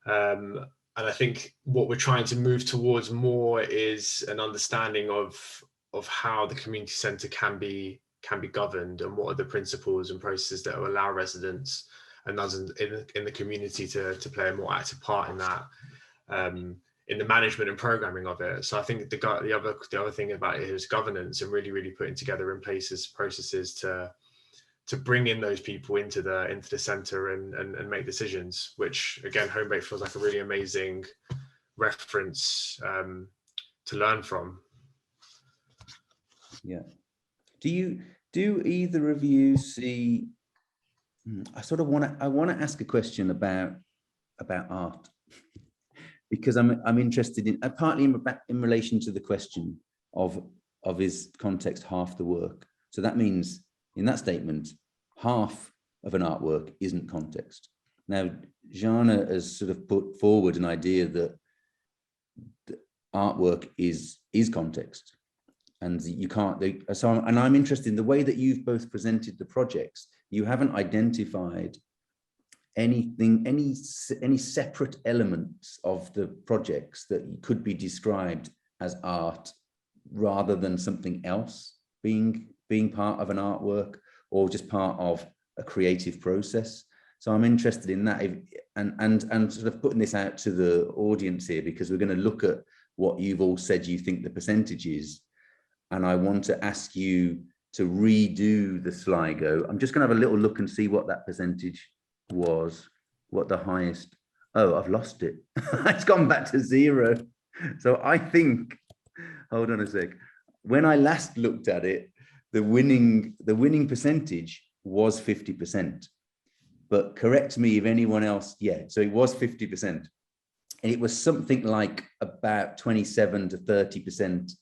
And I think what we're trying to move towards more is an understanding of how the community centre can be governed, and what are the principles and processes that will allow residents and us in the community to play a more active part in that, in the management and programming of it. So I think the other thing about it is governance, and really putting together in places processes to bring in those people into the centre and make decisions, which again, Homebase feels like a really amazing reference to learn from. Yeah. Do either of you see, I want to ask a question about art, because I'm interested in, partly in relation to the question of is context half the work. So that means in that statement, half of an artwork isn't context. Now, Jana has sort of put forward an idea that the artwork is context, and you can't. And I'm interested in the way that you've both presented the projects. You haven't identified anything, any separate elements of the projects that could be described as art, rather than something else being part of an artwork, or just part of a creative process. So I'm interested in that, and sort of putting this out to the audience here, because we're going to look at what you've all said you think the percentage is. And I want to ask you to redo the Sligo. I'm just going to have a little look and see what that percentage was, what the highest. Oh, I've lost it. It's gone back to 0. So I think, hold on a sec. When I last looked at it, the winning percentage was 50%. But correct me if anyone else, yeah, so it was 50%. And it was something like about 27 to 30%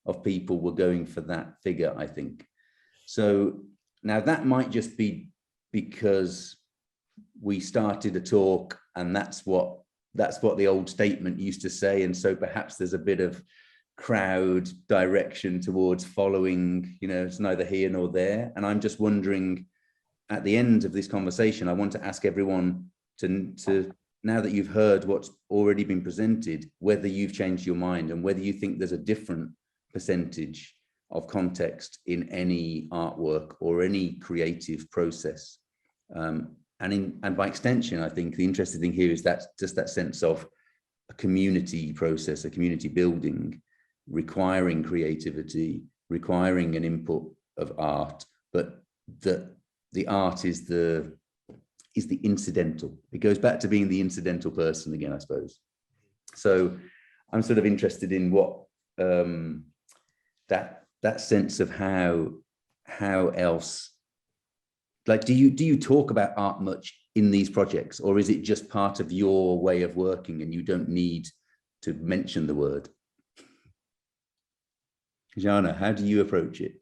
of people were going for that figure, I think. So now that might just be because we started a talk and that's what that's what the old statement used to say. And so perhaps there's a bit of crowd direction towards following, you know, it's neither here nor there. And I'm just wondering, at the end of this conversation, I want to ask everyone to now that you've heard what's already been presented, whether you've changed your mind and whether you think there's a different percentage of context in any artwork or any creative process. And by extension, I think the interesting thing here is that just that sense of a community process, a community building, requiring creativity, requiring an input of art, but that the art is the incidental. It goes back to being the incidental person again, I suppose. So I'm sort of interested in what that sense of how else, like, do you talk about art much in these projects, or is it just part of your way of working and you don't need to mention the word? Jana, how do you approach it?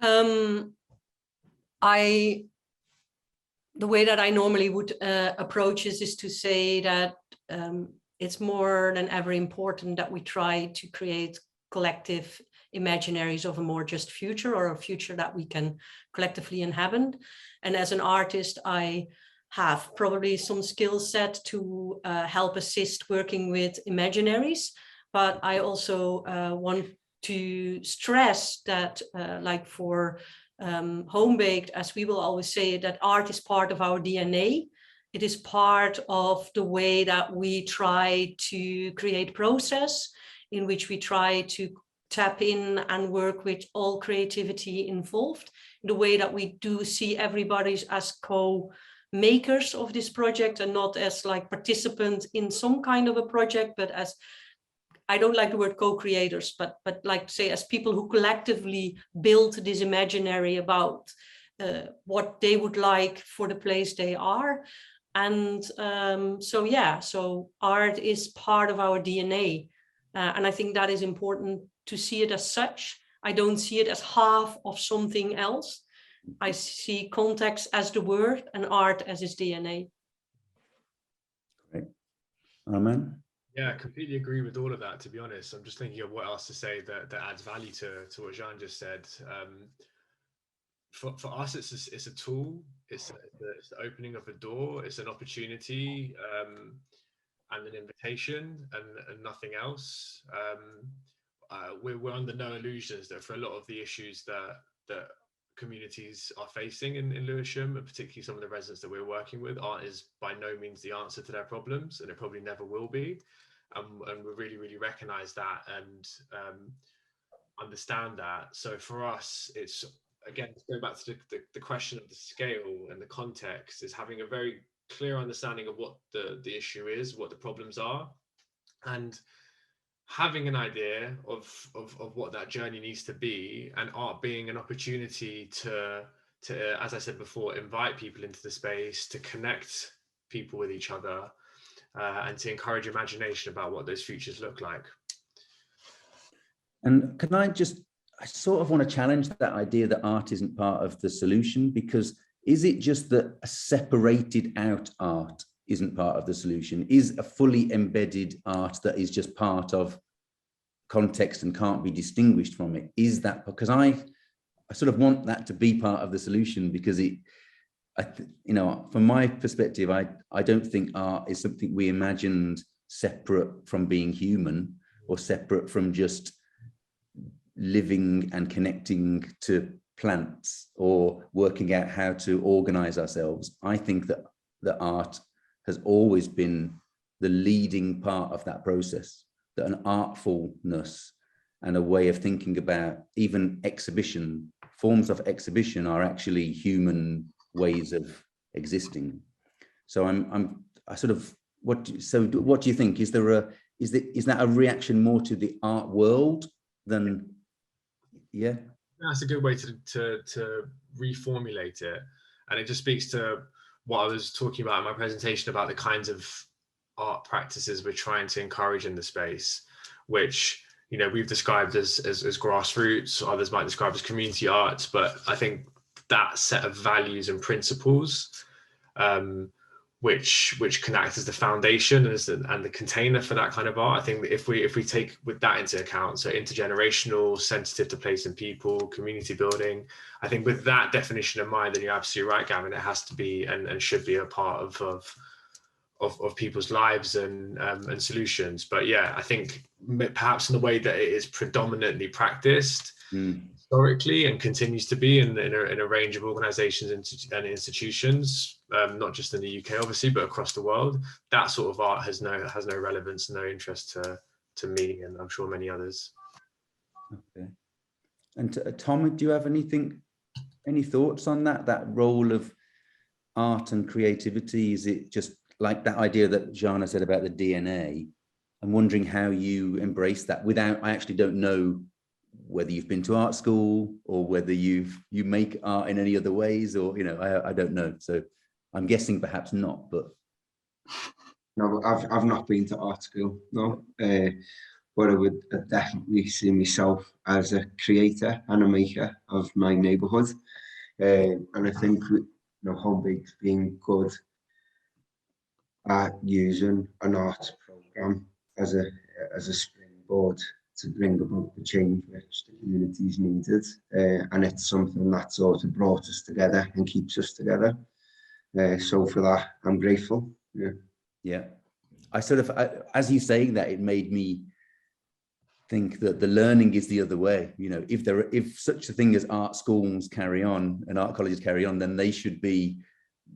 The way that I normally would approach this is to say that it's more than ever important that we try to create collective imaginaries of a more just future, or a future that we can collectively inhabit. And as an artist, I have probably some skill set to help assist working with imaginaries, but I also want to stress that like for Home Baked, as we will always say, that art is part of our DNA. It is part of the way that we try to create process in which we try to tap in and work with all creativity involved, the way that we do see everybody as co-makers of this project and not as like participants in some kind of a project, but as, I don't like the word co-creators, but like say as people who collectively build this imaginary about what they would like for the place they are. And so art is part of our DNA. And I think that is important to see it as such. I don't see it as half of something else. I see context as the word and art as its DNA. Great. Arman? Yeah, I completely agree with all of that, to be honest. I'm just thinking of what else to say that adds value to what Jean just said. For us, it's a tool, it's the opening of a door, it's an opportunity and an invitation and nothing else. We're under no illusions that for a lot of the issues that communities are facing in Lewisham, and particularly some of the residents that we're working with, art is by no means the answer to their problems, and it probably never will be. And we really recognize that and understand that. So for us, it's, again, going back to the question of the scale and the context, is having a very clear understanding of what the issue is, what the problems are, and having an idea of what that journey needs to be, and art being an opportunity to, as I said before, invite people into the space, to connect people with each other, and to encourage imagination about what those futures look like. And can I sort of want to challenge that idea that art isn't part of the solution, because is it just that a separated out art isn't part of the solution? Is a fully embedded art that is just part of context and can't be distinguished from it? Is that, because I sort of want that to be part of the solution, because from my perspective, I don't think art is something we imagined separate from being human, or separate from just living and connecting to plants or working out how to organize ourselves. I think that the art has always been the leading part of that process, that an artfulness and a way of thinking about even forms of exhibition are actually human ways of existing. So what do you think? Is that a reaction more to the art world than, yeah? That's a good way to reformulate it. And it just speaks to what I was talking about in my presentation about the kinds of art practices we're trying to encourage in the space, which, you know, we've described as grassroots, others might describe as community arts, but I think that set of values and principles which can act as the foundation and the container for that kind of art. I think that if we take with that into account, so intergenerational, sensitive to place and people, community building, I think with that definition in mind, then you're absolutely right, Gavin. It has to be and should be a part of people's lives and solutions. But yeah, I think perhaps in the way that it is predominantly practiced historically and continues to be in a range of organizations and institutions, not just in the UK obviously, but across the world, that sort of art has no relevance, no interest to me, and I'm sure many others. Okay. And Tom, do you have any thoughts on that role of art and creativity? Is it just like that idea that Jana said about the DNA? I'm wondering how you embrace that I actually don't know whether you've been to art school or whether you make art in any other ways, or, you know, I don't know. So I'm guessing perhaps not, but. No, I've not been to art school, no. But I would definitely see myself as a creator and a maker of my neighbourhood. And I think, you know, Homebake's being good at using an art programme as a springboard to bring about the change which the community's needed. And it's something that sort of brought us together and keeps us together. So for that, I'm grateful. Yeah. As you saying that, it made me think that the learning is the other way. You know, if such a thing as art schools carry on and art colleges carry on, then they should be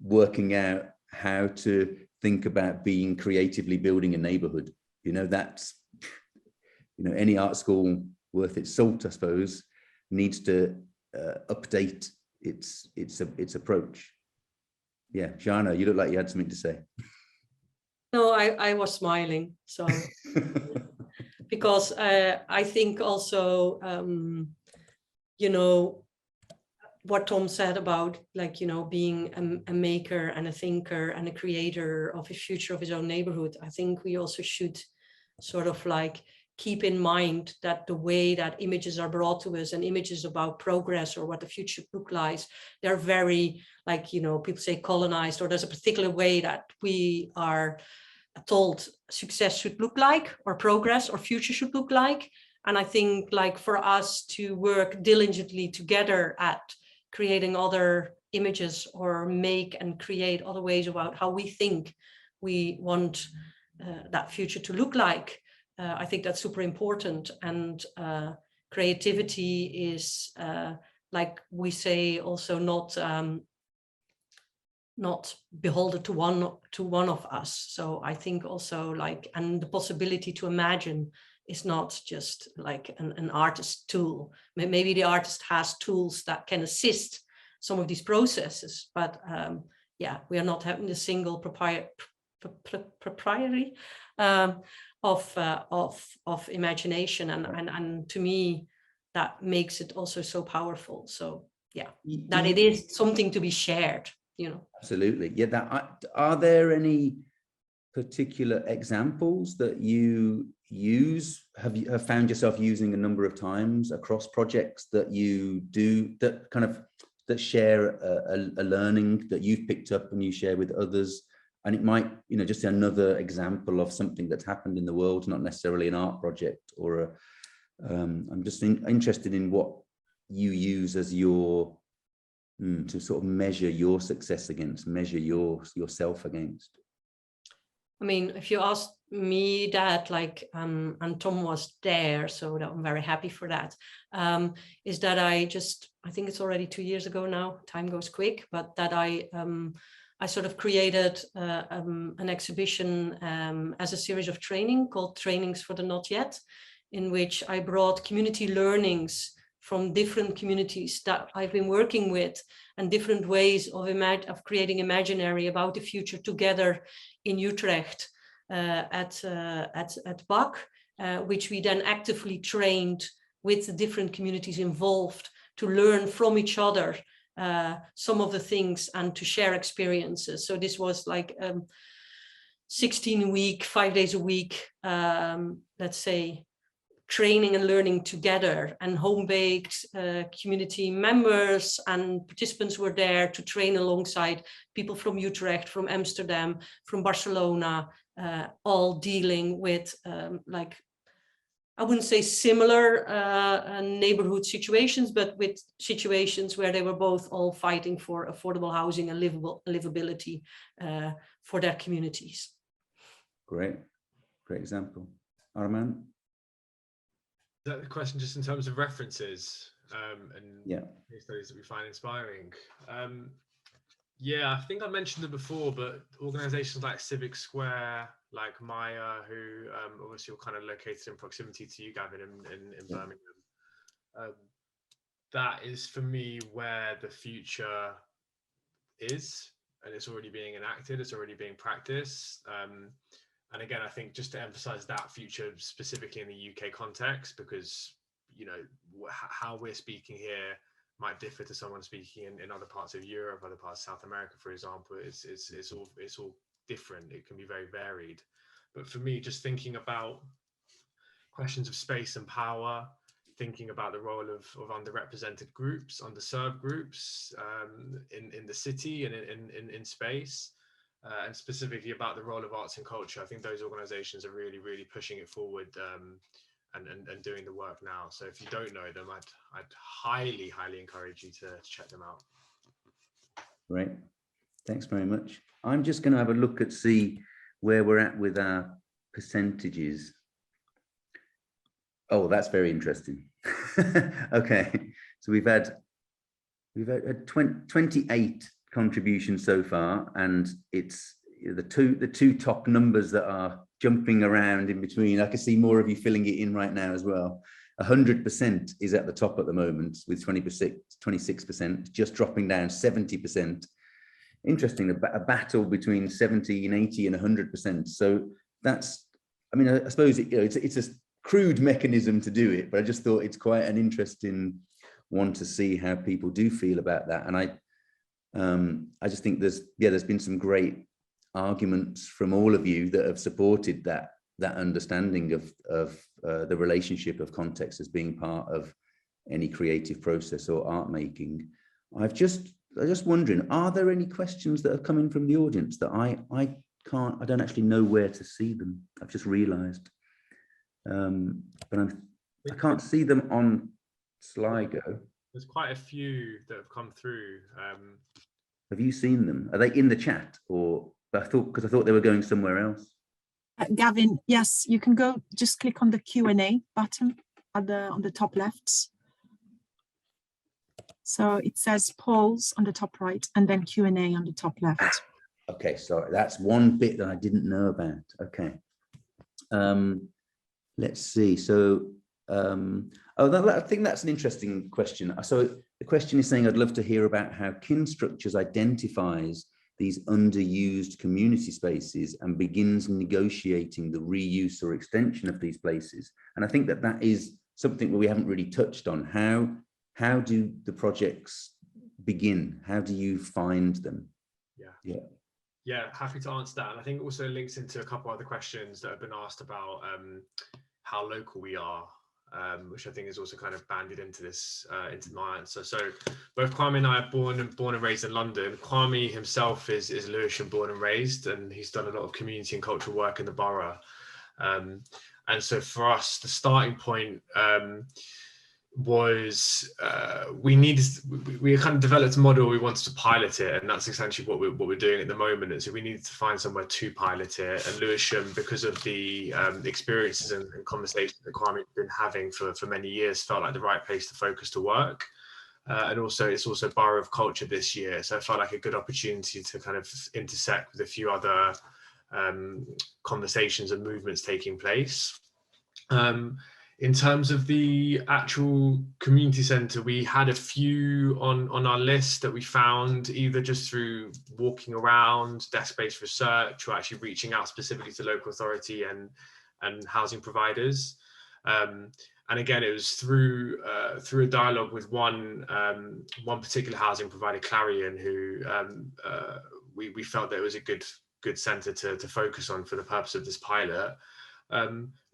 working out how to think about being creatively building a neighborhood. You know, that's, you know, any art school worth its salt, I suppose, needs to update its approach. Yeah, Jana, you look like you had something to say. No, I was smiling, so because I think also, you know, what Tom said about, like, you know, being a maker and a thinker and a creator of a future of his own neighborhood. I think we also should sort of like keep in mind that the way that images are brought to us and images about progress or what the future look like, they're very, like, you know, people say colonized, or there's a particular way that we are told success should look like, or progress or future should look like. And I think, like, for us to work diligently together at creating other images or make and create other ways about how we think we want that future to look like, I think that's super important. And creativity is, like we say, also not beholden to one of us. So I think also, like, and the possibility to imagine is not just like an artist tool. Maybe the artist has tools that can assist some of these processes, but yeah, we are not having the single proprietary of imagination, and to me that makes it also so powerful. So yeah, that it is something to be shared, you know. Absolutely. Yeah. Are there any particular examples that you have found yourself using a number of times across projects that you do, that share a learning that you've picked up and you share with others? And it might, you know, just another example of something that's happened in the world, not necessarily an art project or I'm just interested in what you use as your to sort of measure your success against, measure yourself against. I mean, if you ask me that, like, and Tom was there, so I'm very happy for that, is that I think it's already 2 years ago now, time goes quick, but that I sort of created an exhibition as a series of training called Trainings for the Not Yet, in which I brought community learnings from different communities that I've been working with, and different ways of creating imaginary about the future together in Utrecht at BAC, which we then actively trained with the different communities involved to learn from each other some of the things and to share experiences. So this was like 16 a week, 5 days a week, let's say, training and learning together, and home-baked community members and participants were there to train alongside people from Utrecht, from Amsterdam, from Barcelona, all dealing with like, I wouldn't say similar neighborhood situations, but with situations where they were both all fighting for affordable housing and livability for their communities. Great example. Arman? Is that the question just in terms of references and case studies that we find inspiring? Yeah, I think I mentioned them before, but organizations like Civic Square, like Maya, who obviously are kind of located in proximity to you, Gavin, in Birmingham. That is for me where the future is, and it's already being enacted, it's already being practiced. And again, I think just to emphasize that future specifically in the UK context, because, you know, how we're speaking here might differ to someone speaking in other parts of Europe, other parts of South America, for example. It's all different. It can be very varied. But for me, just thinking about questions of space and power, thinking about the role of underrepresented groups, underserved groups in the city and in space, and specifically about the role of arts and culture. I think those organizations are really, really pushing it forward and doing the work now. So if you don't know them, I'd highly, highly encourage you to check them out. Great. Thanks very much. I'm just going to have a look at see where we're at with our percentages. Oh, that's very interesting. Okay, so we've had 28 contributions so far, and it's the two top numbers that are jumping around in between. I can see more of you filling it in right now as well. 100% is at the top at the moment with 26%, just dropping down 70%. Interesting, a battle between 70 and 80 and 100%. So that's, I mean, I suppose it's a crude mechanism to do it, but I just thought it's quite an interesting one to see how people do feel about that. And I just think there's been some great arguments from all of you that have supported that understanding of the relationship of context as being part of any creative process or art making. I'm just wondering, are there any questions that have come in from the audience that I don't actually know where to see them? I've just realized, but I can't see them on Sligo. There's quite a few that have come through. Have you seen them? Are they in the chat, or because I thought they were going somewhere else? Gavin, yes, you can go. Just click on the Q&A button on the top left. So it says polls on the top right, and then Q&A on the top left. Okay, sorry, that's one bit that I didn't know about. Okay, let's see. So, I think that's an interesting question. So the question is saying, I'd love to hear about how Kinstructures identifies these underused community spaces and begins negotiating the reuse or extension of these places. And I think that is something that we haven't really touched on. How do the projects begin? How do you find them? Yeah, happy to answer that. And I think also links into a couple other questions that have been asked about how local we are, which I think is also kind of banded into this, into my answer. So both Kwame and I are born and raised in London. Kwame himself is Lewisham born and raised, and he's done a lot of community and cultural work in the borough. And so for us, the starting point was we kind of developed a model. We wanted to pilot it, and that's essentially what we're doing at the moment. And so we needed to find somewhere to pilot it, and Lewisham, because of the experiences and conversations that Kwame had been having for many years, felt like the right place to focus to work. And also it's also Borough of Culture this year, so it felt like a good opportunity to kind of intersect with a few other conversations and movements taking place. In terms of the actual community centre, we had a few on our list that we found either just through walking around, desk-based research, or actually reaching out specifically to local authority and housing providers. And again, it was through a dialogue with one particular housing provider, Clarion, who we felt that it was a good centre to focus on for the purpose of this pilot.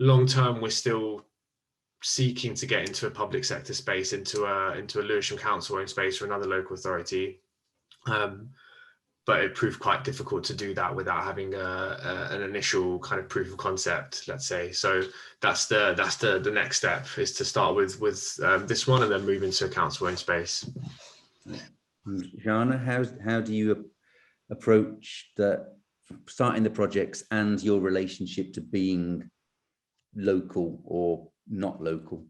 Long term, we're still seeking to get into a public sector space, into a Lewisham council owned space or another local authority. But it proved quite difficult to do that without having an initial kind of proof of concept, let's say. So that's the next step, is to start with this one and then move into a council owned space. Jana, how do you approach starting the projects and your relationship to being local or not local?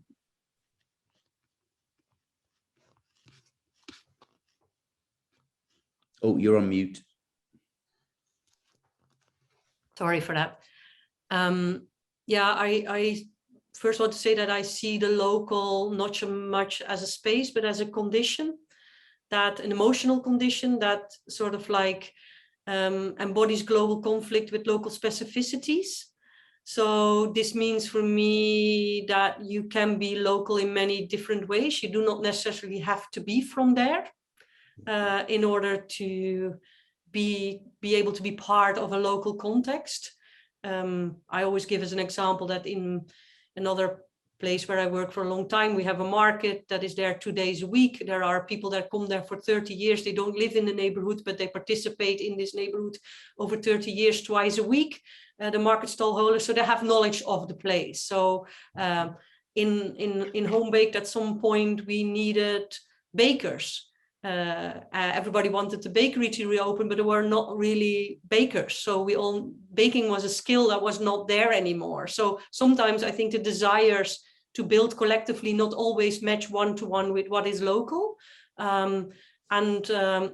Oh, you're on mute. Sorry for that. Yeah, I first want to say that I see the local not so much as a space, but as a condition, that an emotional condition that sort of like embodies global conflict with local specificities. So this means for me that you can be local in many different ways. You do not necessarily have to be from there in order to be able to be part of a local context. I always give as an example that in another place where I work for a long time, we have a market that is there 2 days a week. There are people that come there for 30 years. They don't live in the neighborhood, but they participate in this neighborhood over 30 years, twice a week. The market stall holders, so they have knowledge of the place. So in Home Baked, at some point we needed bakers. Everybody wanted the bakery to reopen, but there were not really bakers. So baking was a skill that was not there anymore. So sometimes I think the desires to build collectively not always match one-to-one with what is local. But I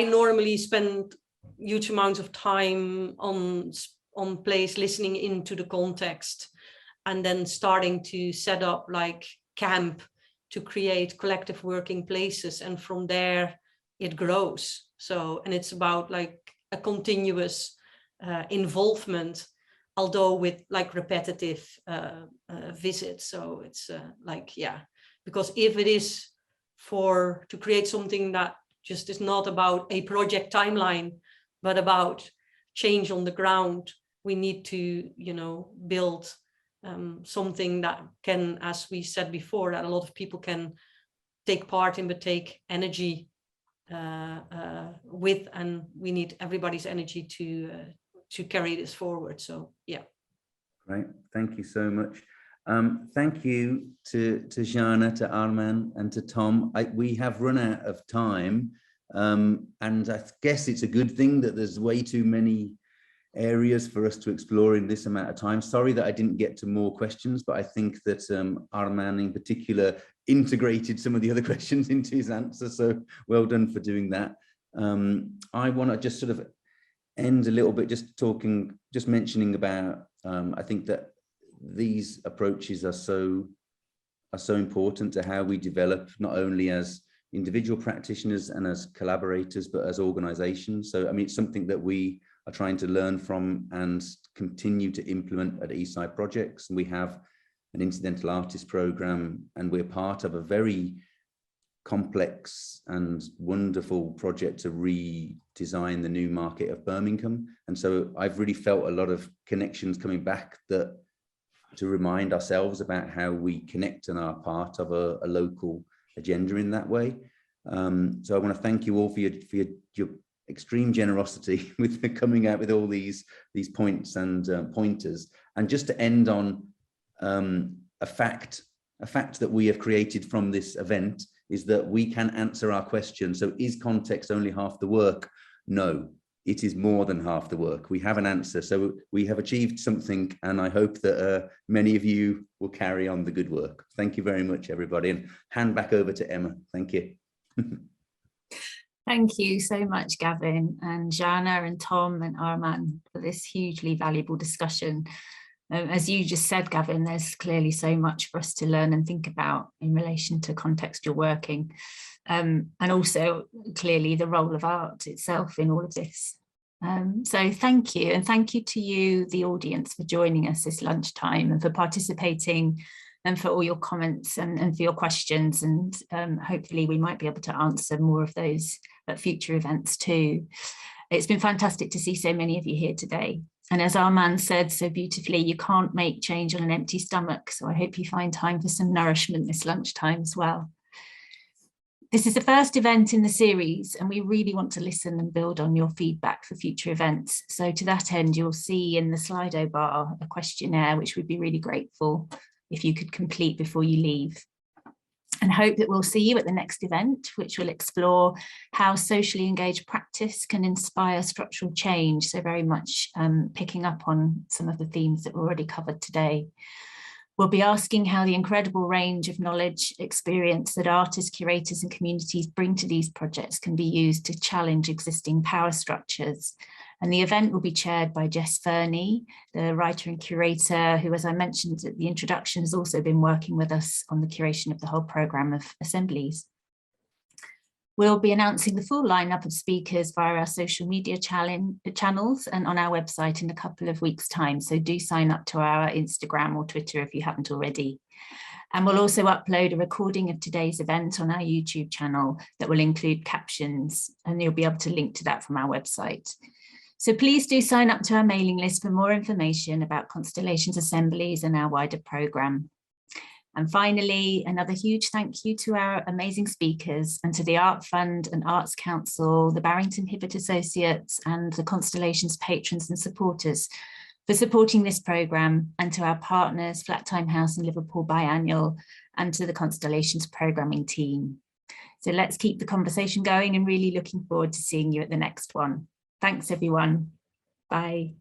normally spend huge amounts of time on place, listening into the context, and then starting to set up like camp to create collective working places, and from there it grows. So, and it's about like a continuous involvement, although with like repetitive visits. So it's like, yeah, because if it is to create something that just is not about a project timeline, but about change on the ground, we need to, build something that can, as we said before, that a lot of people can take part in, but take energy with, and we need everybody's energy to carry this forward. So yeah. Right, thank you so much. Thank you to Jana, to Arman, and to Tom. We have run out of time, and I guess it's a good thing that there's way too many areas for us to explore in this amount of time. Sorry that I didn't get to more questions, but I think that Arman in particular integrated some of the other questions into his answer, so well done for doing that. I want to just sort of end a little bit just mentioning about I think that these approaches are so important to how we develop, not only as individual practitioners and as collaborators, but as organizations. So I mean, it's something that we are trying to learn from and continue to implement at Eastside Projects. And we have an incidental artist program, and we're part of a very complex and wonderful project to redesign the new market of Birmingham. And so I've really felt a lot of connections coming back to remind ourselves about how we connect and are part of a local agenda in that way. So I want to thank you all for your extreme generosity with coming out with all these points and pointers. And just to end on a fact that we have created from this event is that we can answer our question. So is context only half the work? No, it is more than half the work. We have an answer. So we have achieved something, and I hope that many of you will carry on the good work. Thank you very much, everybody, and hand back over to Emma. Thank you. Thank you so much, Gavin and Jana and Tom and Arman, for this hugely valuable discussion. As you just said, Gavin, there's clearly so much for us to learn and think about in relation to contextual working, and also clearly the role of art itself in all of this. So thank you, and thank you to you, the audience, for joining us this lunchtime and for participating and for all your comments and for your questions. And hopefully we might be able to answer more of those at future events too. It's been fantastic to see so many of you here today. And as our man said so beautifully, you can't make change on an empty stomach. So I hope you find time for some nourishment this lunchtime as well. This is the first event in the series, and we really want to listen and build on your feedback for future events. So to that end, you'll see in the Slido bar a questionnaire, which we'd be really grateful if you could complete before you leave. And hope that we'll see you at the next event, which will explore how socially engaged practice can inspire structural change. So very much picking up on some of the themes that were already covered today. We'll be asking how the incredible range of knowledge, experience that artists, curators and communities bring to these projects can be used to challenge existing power structures. And the event will be chaired by Jess Fernie, the writer and curator who, as I mentioned at the introduction, has also been working with us on the curation of the whole programme of assemblies. We'll be announcing the full lineup of speakers via our social media channels and on our website in a couple of weeks' time. So do sign up to our Instagram or Twitter if you haven't already. And we'll also upload a recording of today's event on our YouTube channel that will include captions, and you'll be able to link to that from our website. So please do sign up to our mailing list for more information about Constellations Assemblies and our wider programme. And finally, another huge thank you to our amazing speakers and to the Art Fund and Arts Council, the Barrington Hibbert Associates and the Constellations patrons and supporters for supporting this programme, and to our partners, Flat Time House and Liverpool Biannual, and to the Constellations programming team. So let's keep the conversation going, and really looking forward to seeing you at the next one. Thanks everyone. Bye.